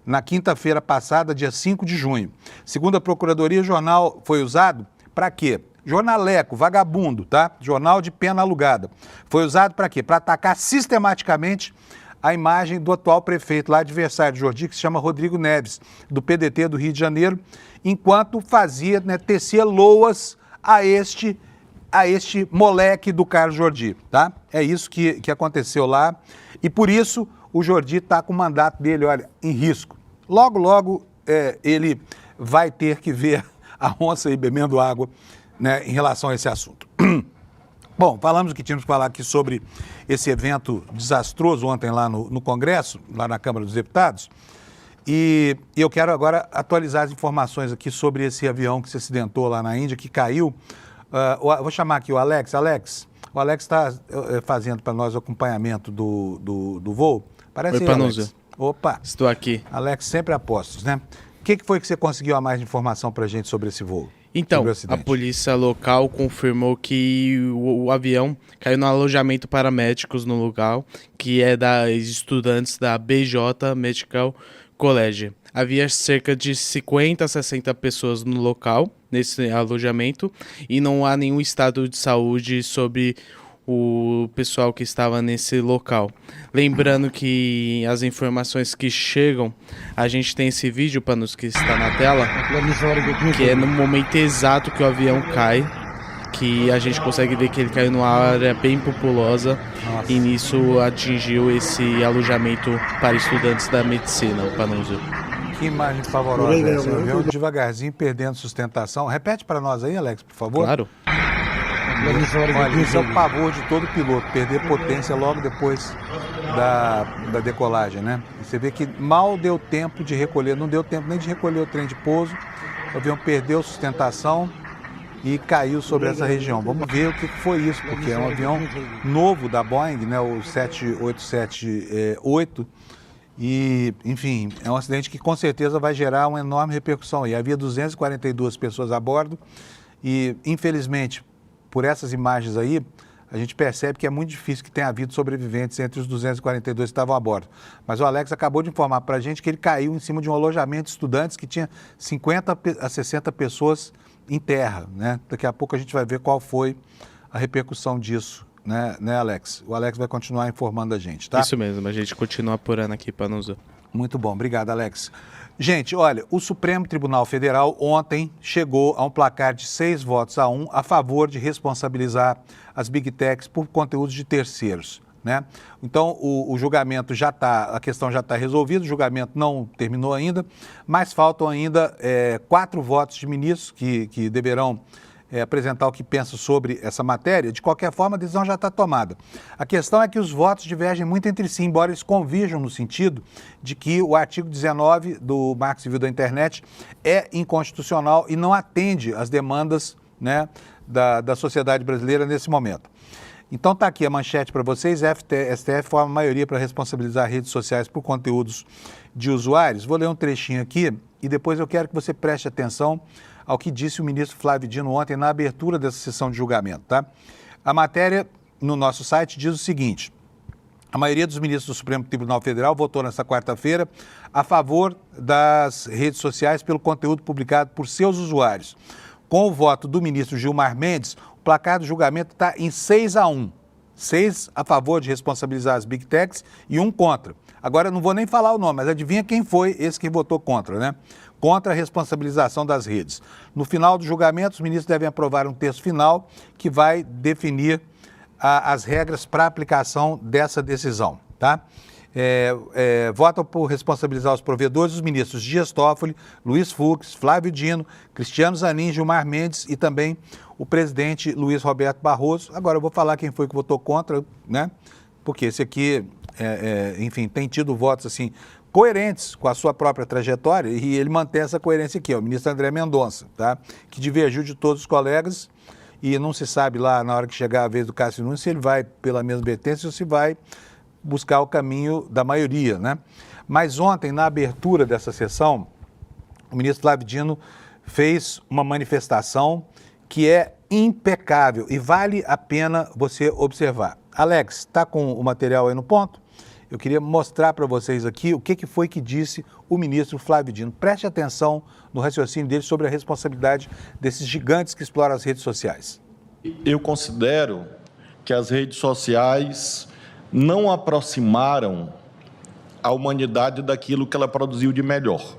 Speaker 1: na quinta-feira passada, dia 5 de junho. Segundo a Procuradoria, o jornal foi usado para quê? Jornaleco, vagabundo, tá? Jornal de pena alugada. Foi usado para quê? Para atacar sistematicamente a imagem do atual prefeito lá, adversário de Jordi, que se chama Rodrigo Neves, do PDT do Rio de Janeiro, enquanto fazia, né, tecia loas a este moleque do Carlos Jordi, tá? É isso que aconteceu lá e por isso o Jordi está com o mandato dele, olha, em risco. Logo, logo ele vai ter que ver a onça aí bebendo água, né, em relação a esse assunto. Bom, falamos o que tínhamos que falar aqui sobre esse evento desastroso ontem lá no Congresso, lá na Câmara dos Deputados, e eu quero agora atualizar as informações aqui sobre esse avião que se acidentou lá na Índia, que caiu. Vou chamar aqui o Alex. O Alex está fazendo para nós o acompanhamento do voo. Parece aí, Alex. Opa!
Speaker 2: Estou aqui.
Speaker 1: Alex, sempre a postos, né? O que foi que você conseguiu a mais de informação para a gente sobre esse voo?
Speaker 2: Então, a polícia local confirmou que o avião caiu no alojamento para médicos no local, que é das estudantes da BJ Medical College. Havia cerca de 50 a 60 pessoas no local, nesse alojamento, e não há nenhum estado de saúde sobre o pessoal que estava nesse local. Lembrando que as informações que chegam, a gente tem esse vídeo, Panos, que está na tela, que é no momento exato que o avião cai, que a gente consegue ver que ele caiu numa área bem populosa. Nossa. E nisso atingiu esse alojamento para estudantes da medicina, o Panunzio.
Speaker 1: Que imagem pavorosa essa, avião devagarzinho perdendo sustentação. Repete para nós aí, Alex, por favor.
Speaker 2: Claro.
Speaker 1: Olha, isso é o pavor de todo piloto, perder potência logo depois da decolagem, né? Você vê que mal deu tempo de recolher, não deu tempo nem de recolher o trem de pouso, o avião perdeu sustentação e caiu sobre essa região. Vamos ver o que foi isso, porque é um avião novo da Boeing, né, o 787-8, e, enfim, é um acidente que com certeza vai gerar uma enorme repercussão. E havia 242 pessoas a bordo e, infelizmente, por essas imagens aí, a gente percebe que é muito difícil que tenha havido sobreviventes entre os 242 que estavam a bordo. Mas o Alex acabou de informar para a gente que ele caiu em cima de um alojamento de estudantes que tinha 50 a 60 pessoas em terra, né? Daqui a pouco a gente vai ver qual foi a repercussão disso, né, Alex? O Alex vai continuar informando a gente, tá?
Speaker 2: Isso mesmo, a gente continua apurando aqui para nos...
Speaker 1: Muito bom, obrigado, Alex. Gente, olha, o Supremo Tribunal Federal ontem chegou a um placar de 6-1 a favor de responsabilizar as Big Techs por conteúdos de terceiros, né? Então, o julgamento já está, a questão já está resolvida, o julgamento não terminou ainda, mas faltam ainda 4 votos de ministros que deverão apresentar o que pensam sobre essa matéria. De qualquer forma, a decisão já está tomada. A questão é que os votos divergem muito entre si, embora eles convirjam no sentido de que o artigo 19 do Marco Civil da Internet é inconstitucional e não atende às demandas, né, da sociedade brasileira nesse momento. Então está aqui a manchete para vocês: STF forma maioria para responsabilizar redes sociais por conteúdos de usuários. Vou ler um trechinho aqui e depois eu quero que você preste atenção ao que disse o ministro Flávio Dino ontem na abertura dessa sessão de julgamento, tá? A matéria no nosso site diz o seguinte: a maioria dos ministros do Supremo Tribunal Federal votou nesta quarta-feira a favor das redes sociais pelo conteúdo publicado por seus usuários. Com o voto do ministro Gilmar Mendes, o placar do julgamento está em 6-1. 6 a favor de responsabilizar as Big Techs e 1 contra. Agora, eu não vou nem falar o nome, mas adivinha quem foi esse que votou contra, né? Contra a responsabilização das redes. No final do julgamento, os ministros devem aprovar um texto final que vai definir as regras para a aplicação dessa decisão, tá? Votam por responsabilizar os provedores os ministros Dias Toffoli, Luiz Fux, Flávio Dino, Cristiano Zanin, Gilmar Mendes e também o presidente Luiz Roberto Barroso. Agora eu vou falar quem foi que votou contra, né? Porque esse aqui, enfim, tem tido votos assim coerentes com a sua própria trajetória e ele mantém essa coerência aqui, o ministro André Mendonça, tá? Que divergiu de todos os colegas e não se sabe lá, na hora que chegar a vez do Cássio Nunes, se ele vai pela mesma vertente ou se vai buscar o caminho da maioria, né? Mas ontem, na abertura dessa sessão, o ministro Flávio Dino fez uma manifestação que é impecável e vale a pena você observar. Alex, está com o material aí no ponto? Eu queria mostrar para vocês aqui o que foi que disse o ministro Flávio Dino. Preste atenção no raciocínio dele sobre a responsabilidade desses gigantes que exploram as redes sociais.
Speaker 6: Eu considero que as redes sociais não aproximaram a humanidade daquilo que ela produziu de melhor.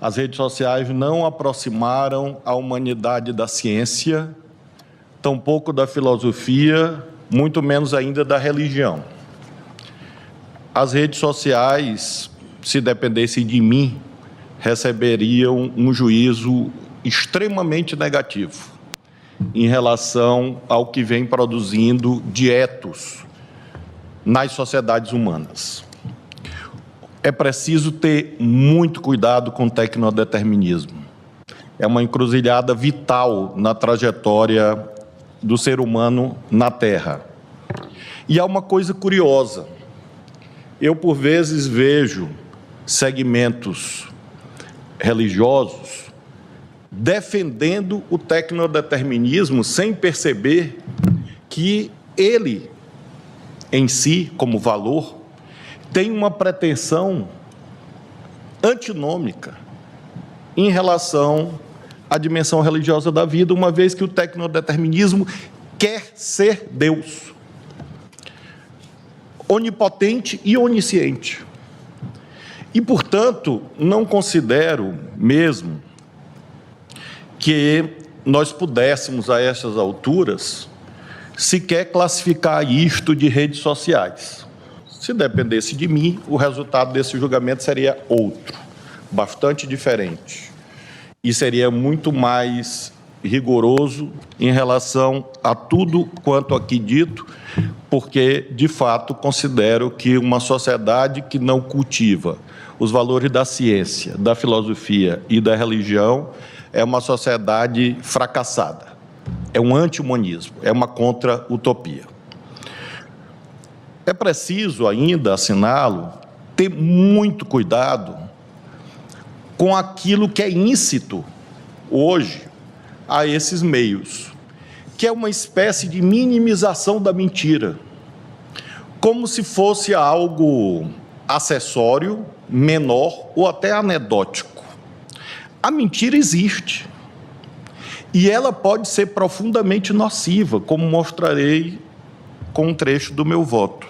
Speaker 6: As redes sociais não aproximaram a humanidade da ciência, tampouco da filosofia, muito menos ainda da religião. As redes sociais, se dependessem de mim, receberiam um juízo extremamente negativo em relação ao que vem produzindo de etos nas sociedades humanas. É preciso ter muito cuidado com o tecnodeterminismo. É uma encruzilhada vital na trajetória do ser humano na Terra. E há uma coisa curiosa. Eu, por vezes, vejo segmentos religiosos defendendo o tecnodeterminismo sem perceber que ele, em si, como valor, tem uma pretensão antinômica em relação à dimensão religiosa da vida, uma vez que o tecnodeterminismo quer ser Deus, onipotente e onisciente. E, portanto, não considero mesmo que nós pudéssemos, a essas alturas, sequer classificar isto de redes sociais. Se dependesse de mim, o resultado desse julgamento seria outro, bastante diferente. E seria muito mais rigoroso em relação a tudo quanto aqui dito, porque, de fato, considero que uma sociedade que não cultiva os valores da ciência, da filosofia e da religião é uma sociedade fracassada. É um anti-humanismo, é uma contra-utopia. É preciso ainda, assinalo, ter muito cuidado com aquilo que é íncito hoje a esses meios, que é uma espécie de minimização da mentira, como se fosse algo acessório, menor ou até anedótico. A mentira existe e ela pode ser profundamente nociva, como mostrarei com um trecho do meu voto.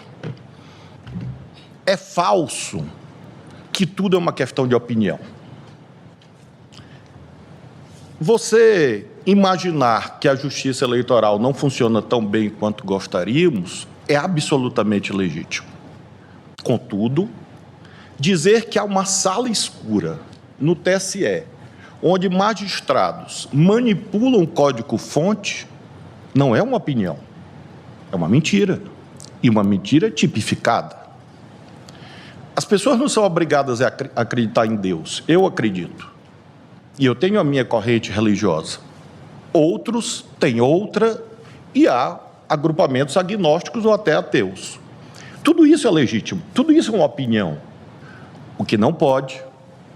Speaker 6: É falso que tudo é uma questão de opinião. Você imaginar que a justiça eleitoral não funciona tão bem quanto gostaríamos é absolutamente legítimo. Contudo, dizer que há uma sala escura no TSE, onde magistrados manipulam código-fonte, não é uma opinião, é uma mentira, e uma mentira tipificada. As pessoas não são obrigadas a acreditar em Deus, eu acredito, e eu tenho a minha corrente religiosa. Outros têm outra, e há agrupamentos agnósticos ou até ateus. Tudo isso é legítimo, tudo isso é uma opinião. O que não pode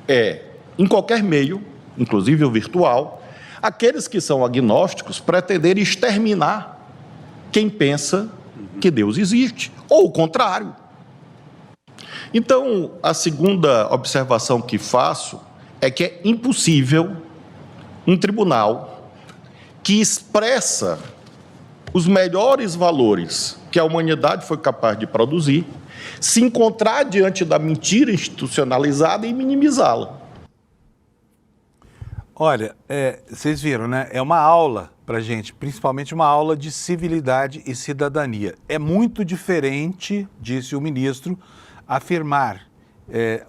Speaker 6: é, em qualquer meio, inclusive o virtual, aqueles que são agnósticos pretenderem exterminar quem pensa que Deus existe, ou o contrário. Então, a segunda observação que faço é que é impossível um tribunal que expressa os melhores valores que a humanidade foi capaz de produzir se encontrar diante da mentira institucionalizada e minimizá-la.
Speaker 1: Olha, vocês viram, né? É uma aula para gente, principalmente uma aula de civilidade e cidadania. É muito diferente, disse o ministro, afirmar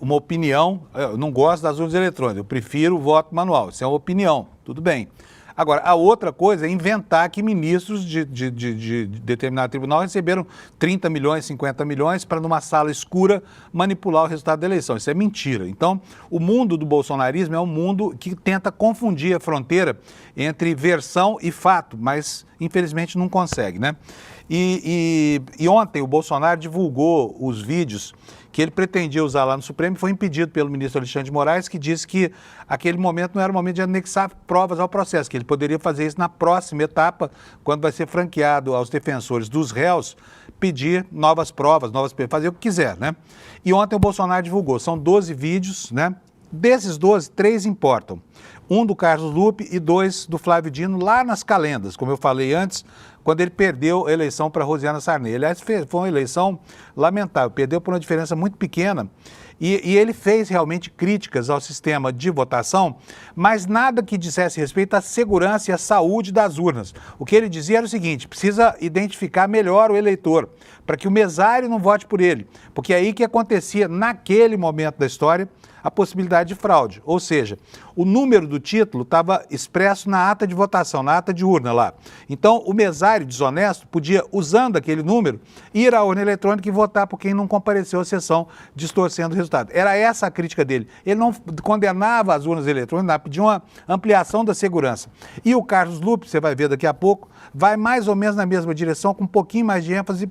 Speaker 1: uma opinião. Eu não gosto das urnas eletrônicas, eu prefiro o voto manual. Isso é uma opinião, tudo bem. Agora, a outra coisa é inventar que ministros de determinado tribunal receberam 30 milhões, 50 milhões para, numa sala escura, manipular o resultado da eleição. Isso é mentira. Então, o mundo do bolsonarismo é um mundo que tenta confundir a fronteira entre versão e fato, mas, infelizmente, não consegue, né? E ontem o Bolsonaro divulgou os vídeos que ele pretendia usar lá no Supremo e foi impedido pelo ministro Alexandre de Moraes, que disse que aquele momento não era o momento de anexar provas ao processo, que ele poderia fazer isso na próxima etapa, quando vai ser franqueado aos defensores dos réus pedir novas provas, fazer o que quiser, né? E ontem o Bolsonaro divulgou, são 12 vídeos, né? Desses 12, 3 importam. Um do Carlos Lupe e 2 do Flávio Dino, lá nas Calendas, como eu falei antes, quando ele perdeu a eleição para Rosiana Sarney. Aliás, foi uma eleição lamentável, perdeu por uma diferença muito pequena. E ele fez realmente críticas ao sistema de votação, mas nada que dissesse respeito à segurança e à saúde das urnas. O que ele dizia era o seguinte: precisa identificar melhor o eleitor, para que o mesário não vote por ele, porque é aí que acontecia, naquele momento da história, a possibilidade de fraude. Ou seja, o número do título estava expresso na ata de votação, na ata de urna lá. Então, o mesário desonesto podia, usando aquele número, ir à urna eletrônica e votar por quem não compareceu à sessão, distorcendo o resultado. Era essa a crítica dele. Ele não condenava as urnas eletrônicas, pedia uma ampliação da segurança. E o Carlos Lupe, você vai ver daqui a pouco, vai mais ou menos na mesma direção, com um pouquinho mais de ênfase,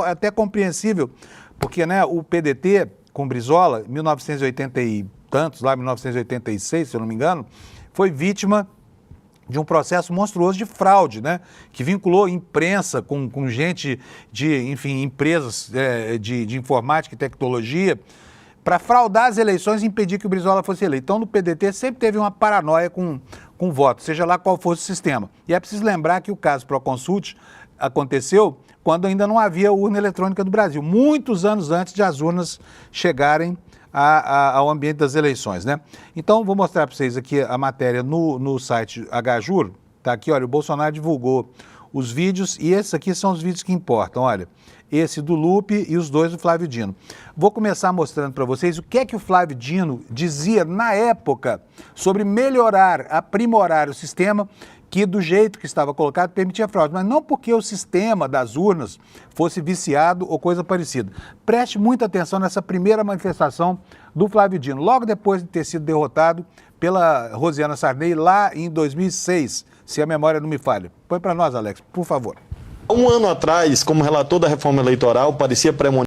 Speaker 1: até compreensível, porque, né, o PDT, com Brizola, 1980 e tantos, lá 1986, se eu não me engano, foi vítima de um processo monstruoso de fraude, né? Que vinculou imprensa com gente de, enfim, empresas de informática e tecnologia, para fraudar as eleições e impedir que o Brizola fosse eleito. Então, no PDT sempre teve uma paranoia com voto, seja lá qual fosse o sistema. E é preciso lembrar que o caso Proconsult aconteceu quando ainda não havia urna eletrônica no Brasil, muitos anos antes de as urnas chegarem ao ambiente das eleições, né? Então, vou mostrar para vocês aqui a matéria no site HJur. Tá aqui, olha, o Bolsonaro divulgou os vídeos e esses aqui são os vídeos que importam, olha. Esse do Lupe e os dois do Flávio Dino. Vou começar mostrando para vocês o que é que o Flávio Dino dizia na época sobre melhorar, aprimorar o sistema que do jeito que estava colocado permitia fraude, mas não porque o sistema das urnas fosse viciado ou coisa parecida. Preste muita atenção nessa primeira manifestação do Flávio Dino, logo depois de ter sido derrotado pela Rosiana Sarney lá em 2006, se a memória não me falha. Põe para nós, Alex, por favor.
Speaker 6: Um ano atrás, como relator da reforma eleitoral, parecia premonitório.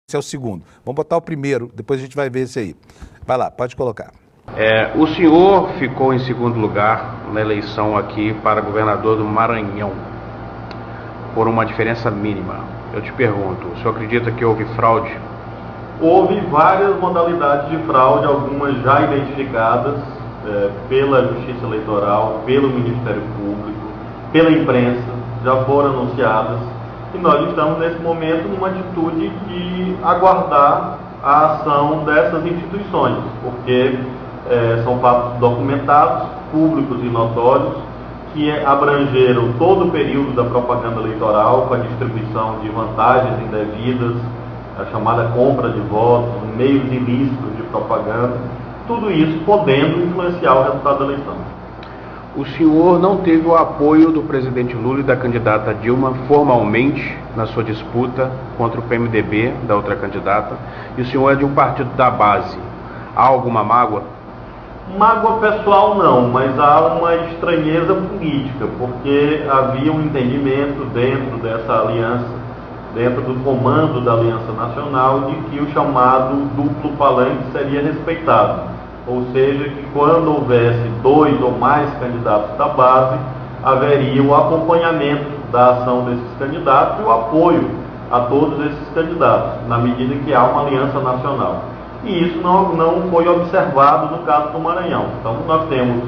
Speaker 1: Esse é o segundo. Vamos botar o primeiro, depois a gente vai ver esse aí. Vai lá, pode colocar.
Speaker 7: O senhor ficou em segundo lugar na eleição aqui para governador do Maranhão, por uma diferença mínima. Eu te pergunto, o senhor acredita que houve fraude?
Speaker 8: Houve várias modalidades de fraude, algumas já identificadas pela Justiça Eleitoral, pelo Ministério Público, pela imprensa, já foram anunciadas. E nós estamos nesse momento numa atitude de aguardar a ação dessas instituições, porque são fatos documentados, públicos e notórios, que abrangeram todo o período da propaganda eleitoral, com a distribuição de vantagens indevidas, a chamada compra de votos, meios ilícitos de propaganda, tudo isso podendo influenciar o resultado da eleição.
Speaker 7: O senhor não teve o apoio do presidente Lula e da candidata Dilma formalmente na sua disputa contra o PMDB, da outra candidata, e o senhor é de um partido da base. Há alguma mágoa?
Speaker 8: Mágoa pessoal não, mas há uma estranheza política, porque havia um entendimento dentro dessa aliança, dentro do comando da Aliança Nacional, de que o chamado duplo palanque seria respeitado. Ou seja, que quando houvesse 2 ou mais candidatos da base, haveria o acompanhamento da ação desses candidatos e o apoio a todos esses candidatos, na medida que há uma aliança nacional. E isso não foi observado no caso do Maranhão. Então nós temos,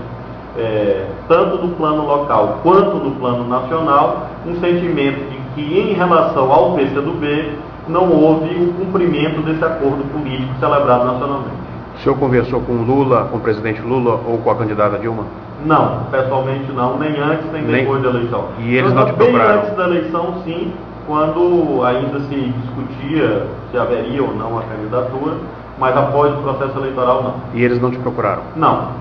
Speaker 8: tanto no plano local quanto no plano nacional, um sentimento de que em relação ao PCdoB não houve o cumprimento desse acordo político celebrado nacionalmente.
Speaker 7: O senhor conversou com o Lula, com o presidente Lula ou com a candidata Dilma?
Speaker 8: Não, pessoalmente não, nem antes nem depois da eleição.
Speaker 7: E eles não te procuraram?
Speaker 8: Bem antes da eleição, sim, quando ainda se discutia se haveria ou não a candidatura, mas após o processo eleitoral, não.
Speaker 7: E eles não te procuraram?
Speaker 8: Não.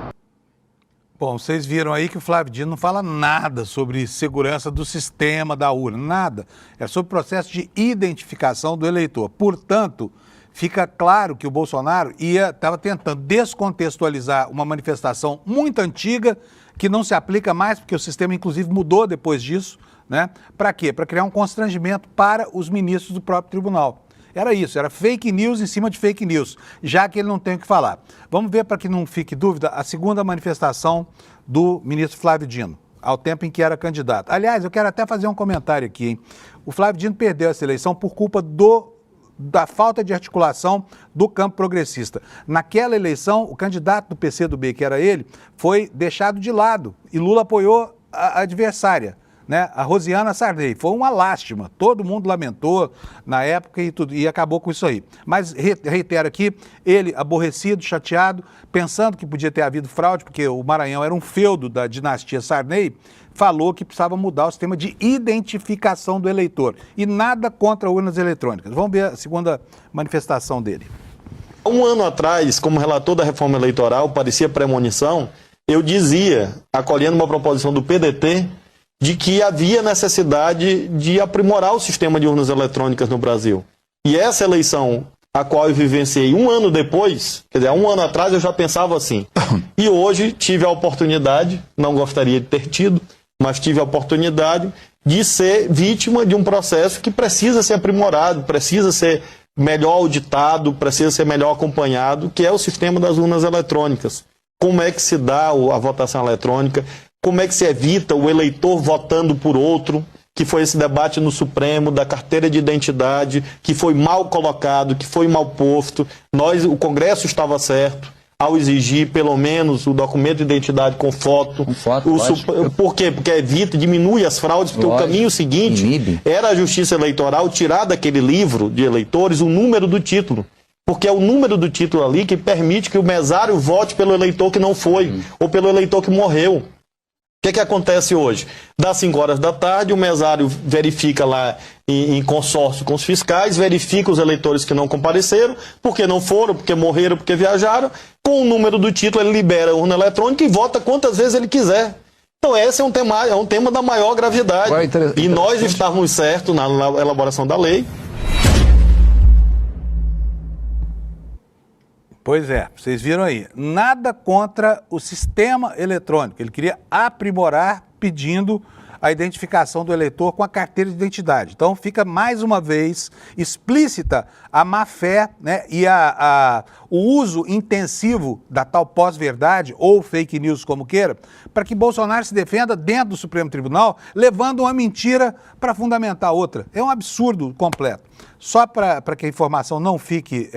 Speaker 1: Bom, vocês viram aí que o Flávio Dino não fala nada sobre segurança do sistema da urna, nada. É sobre o processo de identificação do eleitor. Portanto, fica claro que o Bolsonaro estava tentando descontextualizar uma manifestação muito antiga, que não se aplica mais, porque o sistema, inclusive, mudou depois disso, né? Para quê? Para criar um constrangimento para os ministros do próprio tribunal. Era isso, era fake news em cima de fake news, já que ele não tem o que falar. Vamos ver, para que não fique dúvida, a segunda manifestação do ministro Flávio Dino, ao tempo em que era candidato. Aliás, eu quero até fazer um comentário aqui, hein? O Flávio Dino perdeu essa eleição por culpa da falta de articulação do campo progressista. Naquela eleição, o candidato do PCdoB, que era ele, foi deixado de lado e Lula apoiou a adversária, né? A Rosiana Sarney. Foi uma lástima, todo mundo lamentou na época e acabou com isso aí. Mas reitero aqui, ele aborrecido, chateado, pensando que podia ter havido fraude, porque o Maranhão era um feudo da dinastia Sarney, falou que precisava mudar o sistema de identificação do eleitor. E nada contra urnas eletrônicas. Vamos ver a segunda manifestação dele.
Speaker 6: Um ano atrás, como relator da reforma eleitoral, parecia premonição, eu dizia, acolhendo uma proposição do PDT, de que havia necessidade de aprimorar o sistema de urnas eletrônicas no Brasil. E essa eleição, a qual eu vivenciei um ano depois, quer dizer, um ano atrás eu já pensava assim. E hoje tive a oportunidade, não gostaria de ter tido, mas tive a oportunidade de ser vítima de um processo que precisa ser aprimorado, precisa ser melhor auditado, precisa ser melhor acompanhado, que é o sistema das urnas eletrônicas. Como é que se dá a votação eletrônica? Como é que se evita o eleitor votando por outro? que foi esse debate no Supremo da carteira de identidade, que foi mal colocado, que foi mal posto. O Congresso estava certo ao exigir pelo menos o documento de identidade com foto. Por quê? Porque diminui as fraudes, porque o caminho seguinte era a Justiça Eleitoral tirar daquele livro de eleitores o número do título. Porque é o número do título ali que permite que o mesário vote pelo eleitor que não foi, ou pelo eleitor que morreu. O que acontece hoje? Das 5 horas da tarde, o mesário verifica lá em consórcio com os fiscais, verifica os eleitores que não compareceram, porque não foram, porque morreram, porque viajaram. Com o número do título, ele libera a urna eletrônica e vota quantas vezes ele quiser. Então esse é um tema da maior gravidade. E nós estávamos certos na elaboração da lei.
Speaker 1: Pois é, vocês viram aí, nada contra o sistema eletrônico, ele queria aprimorar pedindo a identificação do eleitor com a carteira de identidade. Então fica mais uma vez explícita a má-fé, né, e o uso intensivo da tal pós-verdade ou fake news, como queira, para que Bolsonaro se defenda dentro do Supremo Tribunal, levando uma mentira para fundamentar outra. É um absurdo completo. Só para que a informação não fique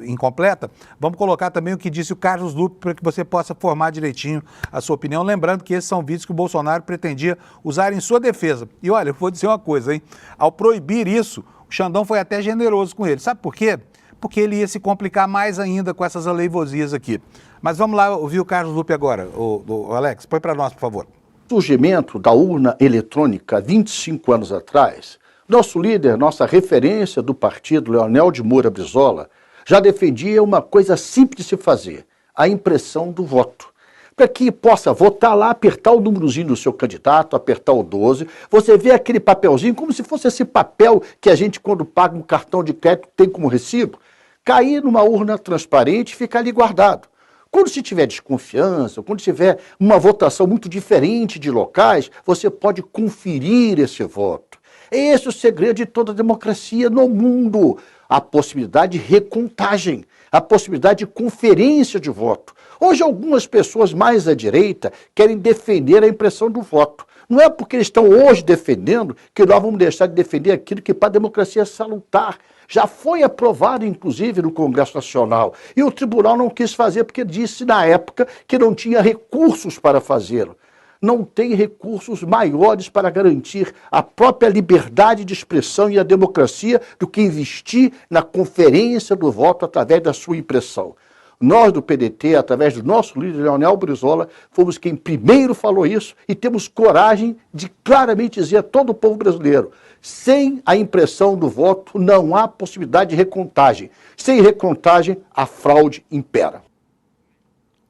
Speaker 1: incompleta, vamos colocar também o que disse o Carlos Lupe para que você possa formar direitinho a sua opinião, lembrando que esses são vídeos que o Bolsonaro pretendia usar em sua defesa. E olha, eu vou dizer uma coisa, hein? Ao proibir isso, o Xandão foi até generoso com ele. Sabe por quê? Porque ele ia se complicar mais ainda com essas aleivosias aqui. Mas vamos lá ouvir o Carlos Lupe agora. O Alex, põe para nós, por favor.
Speaker 9: O surgimento da urna eletrônica 25 anos atrás, nosso líder, nossa referência do partido, Leonel de Moura Brizola, já defendia uma coisa simples de se fazer, a impressão do voto. Para que possa votar lá, apertar o númerozinho do seu candidato, apertar o 12, você vê aquele papelzinho como se fosse esse papel que a gente, quando paga um cartão de crédito, tem como recibo, cair numa urna transparente e ficar ali guardado. Quando se tiver desconfiança, quando tiver uma votação muito diferente de locais, você pode conferir esse voto. Esse é o segredo de toda a democracia no mundo. A possibilidade de recontagem, a possibilidade de conferência de voto. Hoje, algumas pessoas mais à direita querem defender a impressão do voto. Não é porque eles estão hoje defendendo que nós vamos deixar de defender aquilo que para a democracia é salutar. Já foi aprovado, inclusive, no Congresso Nacional. E o tribunal não quis fazer porque disse, na época, que não tinha recursos para fazê-lo. Não tem recursos maiores para garantir a própria liberdade de expressão e a democracia do que investir na conferência do voto através da sua impressão. Nós do PDT, através do nosso líder Leonel Brizola, fomos quem primeiro falou isso e temos coragem de claramente dizer a todo o povo brasileiro, sem a impressão do voto não há possibilidade de recontagem. Sem recontagem, a fraude impera.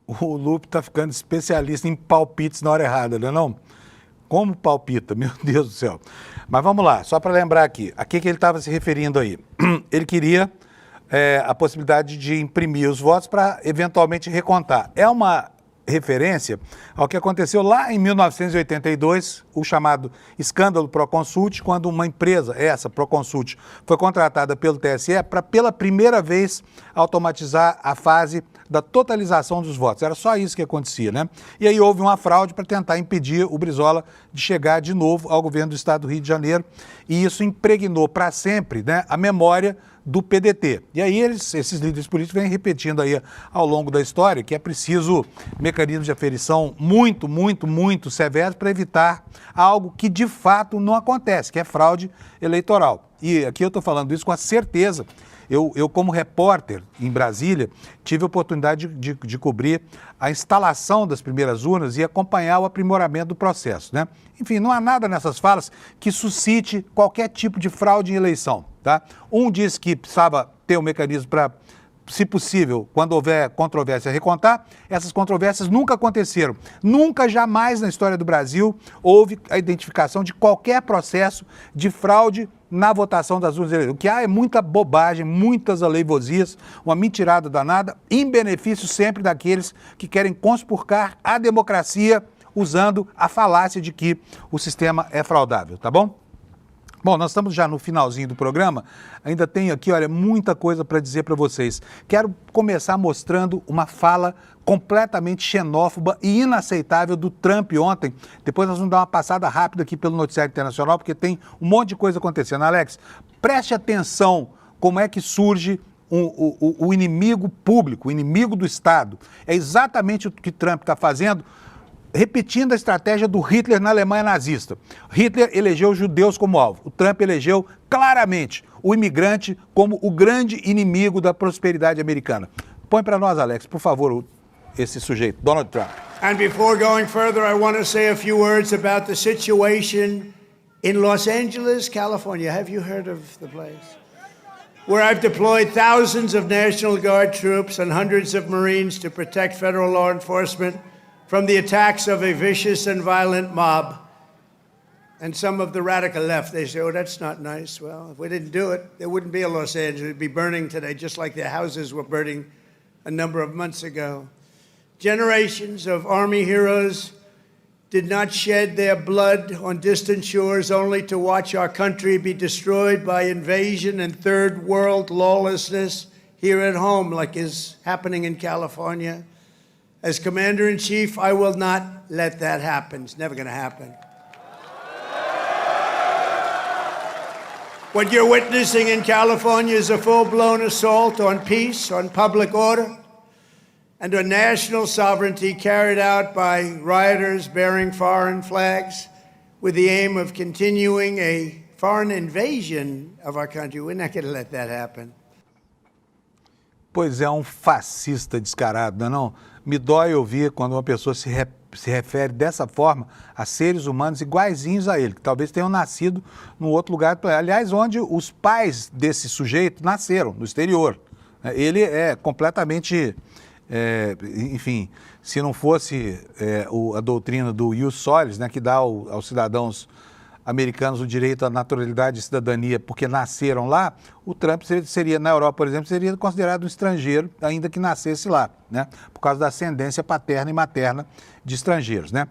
Speaker 1: O Lupe está ficando especialista em palpites na hora errada, não é não? Como palpita, meu Deus do céu. Mas vamos lá, só para lembrar aqui, a que ele estava se referindo aí? Ele queria a possibilidade de imprimir os votos para eventualmente recontar. É uma referência ao que aconteceu lá em 1982, o chamado escândalo Proconsult, quando uma empresa, essa Proconsult, foi contratada pelo TSE para pela primeira vez automatizar a fase da totalização dos votos. Era só isso que acontecia, né? E aí houve uma fraude para tentar impedir o Brizola de chegar de novo ao governo do estado do Rio de Janeiro, e isso impregnou para sempre, né, a memória do PDT. E aí esses líderes políticos vêm repetindo aí ao longo da história que é preciso mecanismos de aferição muito, muito, muito severos para evitar algo que de fato não acontece, que é fraude eleitoral. E aqui eu estou falando isso com a certeza. Eu, como repórter em Brasília, tive a oportunidade de cobrir a instalação das primeiras urnas e acompanhar o aprimoramento do processo, né? Enfim, não há nada nessas falas que suscite qualquer tipo de fraude em eleição, tá? Um disse que precisava ter um mecanismo para, se possível, quando houver controvérsia, recontar. Essas controvérsias nunca aconteceram. Nunca, jamais na história do Brasil houve a identificação de qualquer processo de fraude na votação das urnas eleitorais. O que há é muita bobagem, muitas aleivosias, uma mentirada danada, em benefício sempre daqueles que querem conspurcar a democracia usando a falácia de que o sistema é fraudável, tá bom? Bom, nós estamos já no finalzinho do programa, ainda tenho aqui, olha, muita coisa para dizer para vocês. Quero começar mostrando uma fala completamente xenófoba e inaceitável do Trump ontem. Depois nós vamos dar uma passada rápida aqui pelo noticiário internacional, porque tem um monte de coisa acontecendo. Alex, preste atenção como é que surge o inimigo público, o inimigo do Estado. É exatamente o que Trump está fazendo, repetindo a estratégia do Hitler na Alemanha nazista. Hitler elegeu os judeus como alvo. O Trump elegeu claramente o imigrante como o grande inimigo da prosperidade americana. Põe para nós, Alex, por favor, esse sujeito, Donald Trump.
Speaker 10: And before going further, I want to say a few words about the situation in Los Angeles, California. Have you heard of the place? Where I've deployed thousands of National Guard troops and hundreds of Marines to protect federal law enforcement from the attacks of a vicious and violent mob. And some of the radical left, they say, oh, that's not nice. Well, if we didn't do it, there wouldn't be a Los Angeles. It'd be burning today, just like their houses were burning a number of months ago. Generations of Army heroes did not shed their blood on distant shores only to watch our country be destroyed by invasion and third world lawlessness here at home, like is happening in California. As Commander-in-Chief, I will not let that happen. It's never going to happen. What you're witnessing in California is a full-blown assault on peace, on public order, and on national sovereignty carried out by rioters bearing foreign flags with the aim of continuing a foreign invasion of our country. We're not going to let that happen.
Speaker 1: Pois é, um fascista descarado, não é não? Me dói ouvir quando uma pessoa se refere dessa forma a seres humanos iguaizinhos a ele, que talvez tenham nascido num outro lugar, aliás, onde os pais desse sujeito nasceram, no exterior. Ele é completamente, enfim, se não fosse a doutrina do ius solis, né, que dá aos cidadãos americanos o direito à naturalidade e cidadania porque nasceram lá, o Trump seria, na Europa, por exemplo, seria considerado um estrangeiro, ainda que nascesse lá, né? Por causa da ascendência paterna e materna de estrangeiros, né?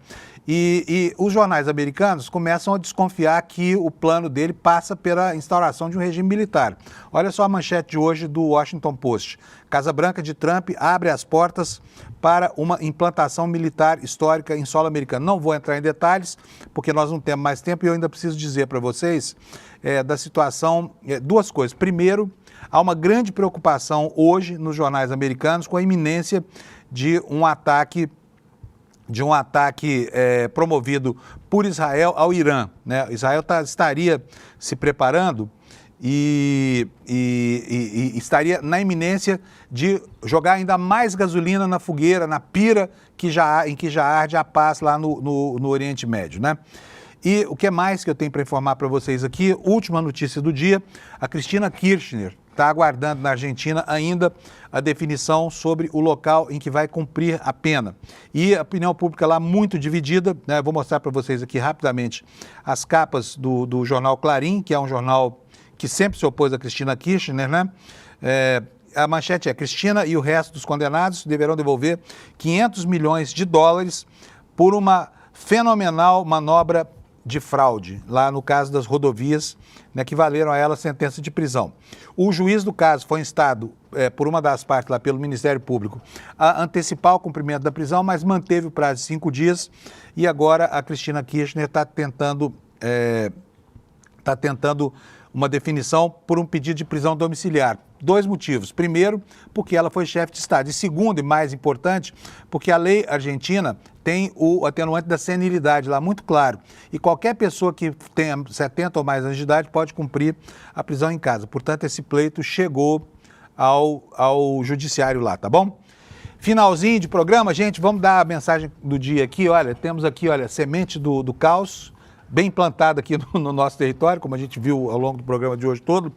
Speaker 1: E os jornais americanos começam a desconfiar que o plano dele passa pela instauração de um regime militar. Olha só a manchete de hoje do Washington Post. Casa Branca de Trump abre as portas para uma implantação militar histórica em solo americano. Não vou entrar em detalhes, porque nós não temos mais tempo e eu ainda preciso dizer para vocês da situação, duas coisas. Primeiro, há uma grande preocupação hoje nos jornais americanos com a iminência de um ataque promovido por Israel ao Irã, né? Israel estaria se preparando e estaria na iminência de jogar ainda mais gasolina na fogueira, na pira em que já arde a paz lá no Oriente Médio, né? E o que mais que eu tenho para informar para vocês aqui, última notícia do dia, a Cristina Kirchner está aguardando na Argentina ainda a definição sobre o local em que vai cumprir a pena. E a opinião pública lá muito dividida, né? Vou mostrar para vocês aqui rapidamente as capas do jornal Clarim, que é um jornal que sempre se opôs a Cristina Kirchner, né? A manchete é: Cristina e o resto dos condenados deverão devolver $500 milhões por uma fenomenal manobra de fraude, lá no caso das rodovias, né, que valeram a ela sentença de prisão. O juiz do caso foi instado por uma das partes lá pelo Ministério Público a antecipar o cumprimento da prisão, mas manteve o prazo de 5 dias e agora a Cristina Kirchner está tentando uma definição por um pedido de prisão domiciliar. 2 motivos. Primeiro, porque ela foi chefe de Estado. E segundo, e mais importante, porque a lei argentina tem o atenuante da senilidade lá muito claro. E qualquer pessoa que tenha 70 ou mais anos de idade pode cumprir a prisão em casa. Portanto, esse pleito chegou ao judiciário lá, tá bom? Finalzinho de programa, gente, vamos dar a mensagem do dia aqui. Olha, temos aqui, olha, semente do caos, bem plantada aqui no nosso território, como a gente viu ao longo do programa de hoje todo.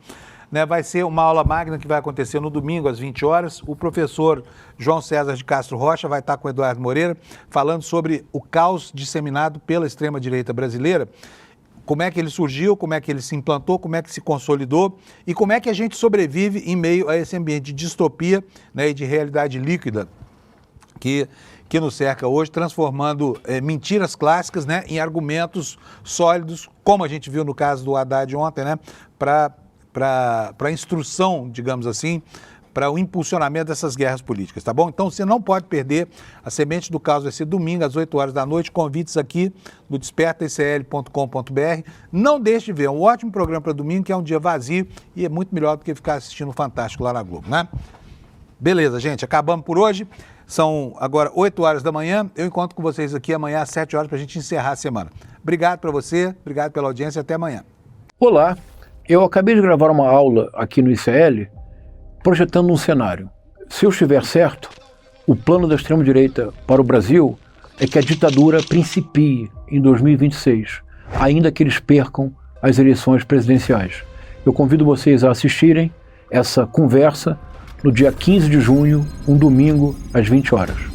Speaker 1: Né, vai ser uma aula magna que vai acontecer no domingo às 20 horas. O professor João César de Castro Rocha vai estar com o Eduardo Moreira falando sobre o caos disseminado pela extrema-direita brasileira, como é que ele surgiu, como é que ele se implantou, como é que se consolidou e como é que a gente sobrevive em meio a esse ambiente de distopia, né, e de realidade líquida que nos cerca hoje, transformando mentiras clássicas, né, em argumentos sólidos, como a gente viu no caso do Haddad ontem, né, para instrução, digamos assim, para o impulsionamento dessas guerras políticas, tá bom? Então você não pode perder. A Semente do Caos vai ser domingo às 8 horas da noite, convites aqui no despertaicl.com.br. Não deixe de ver, é um ótimo programa para domingo, que é um dia vazio e é muito melhor do que ficar assistindo o Fantástico lá na Globo, né? Beleza, gente, acabamos por hoje. São agora 8 horas da manhã. Eu encontro com vocês aqui amanhã às 7 horas para a gente encerrar a semana. Obrigado para você, obrigado pela audiência e até amanhã.
Speaker 11: Olá, eu acabei de gravar uma aula aqui no ICL projetando um cenário. Se eu estiver certo, o plano da extrema-direita para o Brasil é que a ditadura principie em 2026, ainda que eles percam as eleições presidenciais. Eu convido vocês a assistirem essa conversa no dia 15 de junho, um domingo, às 20 horas.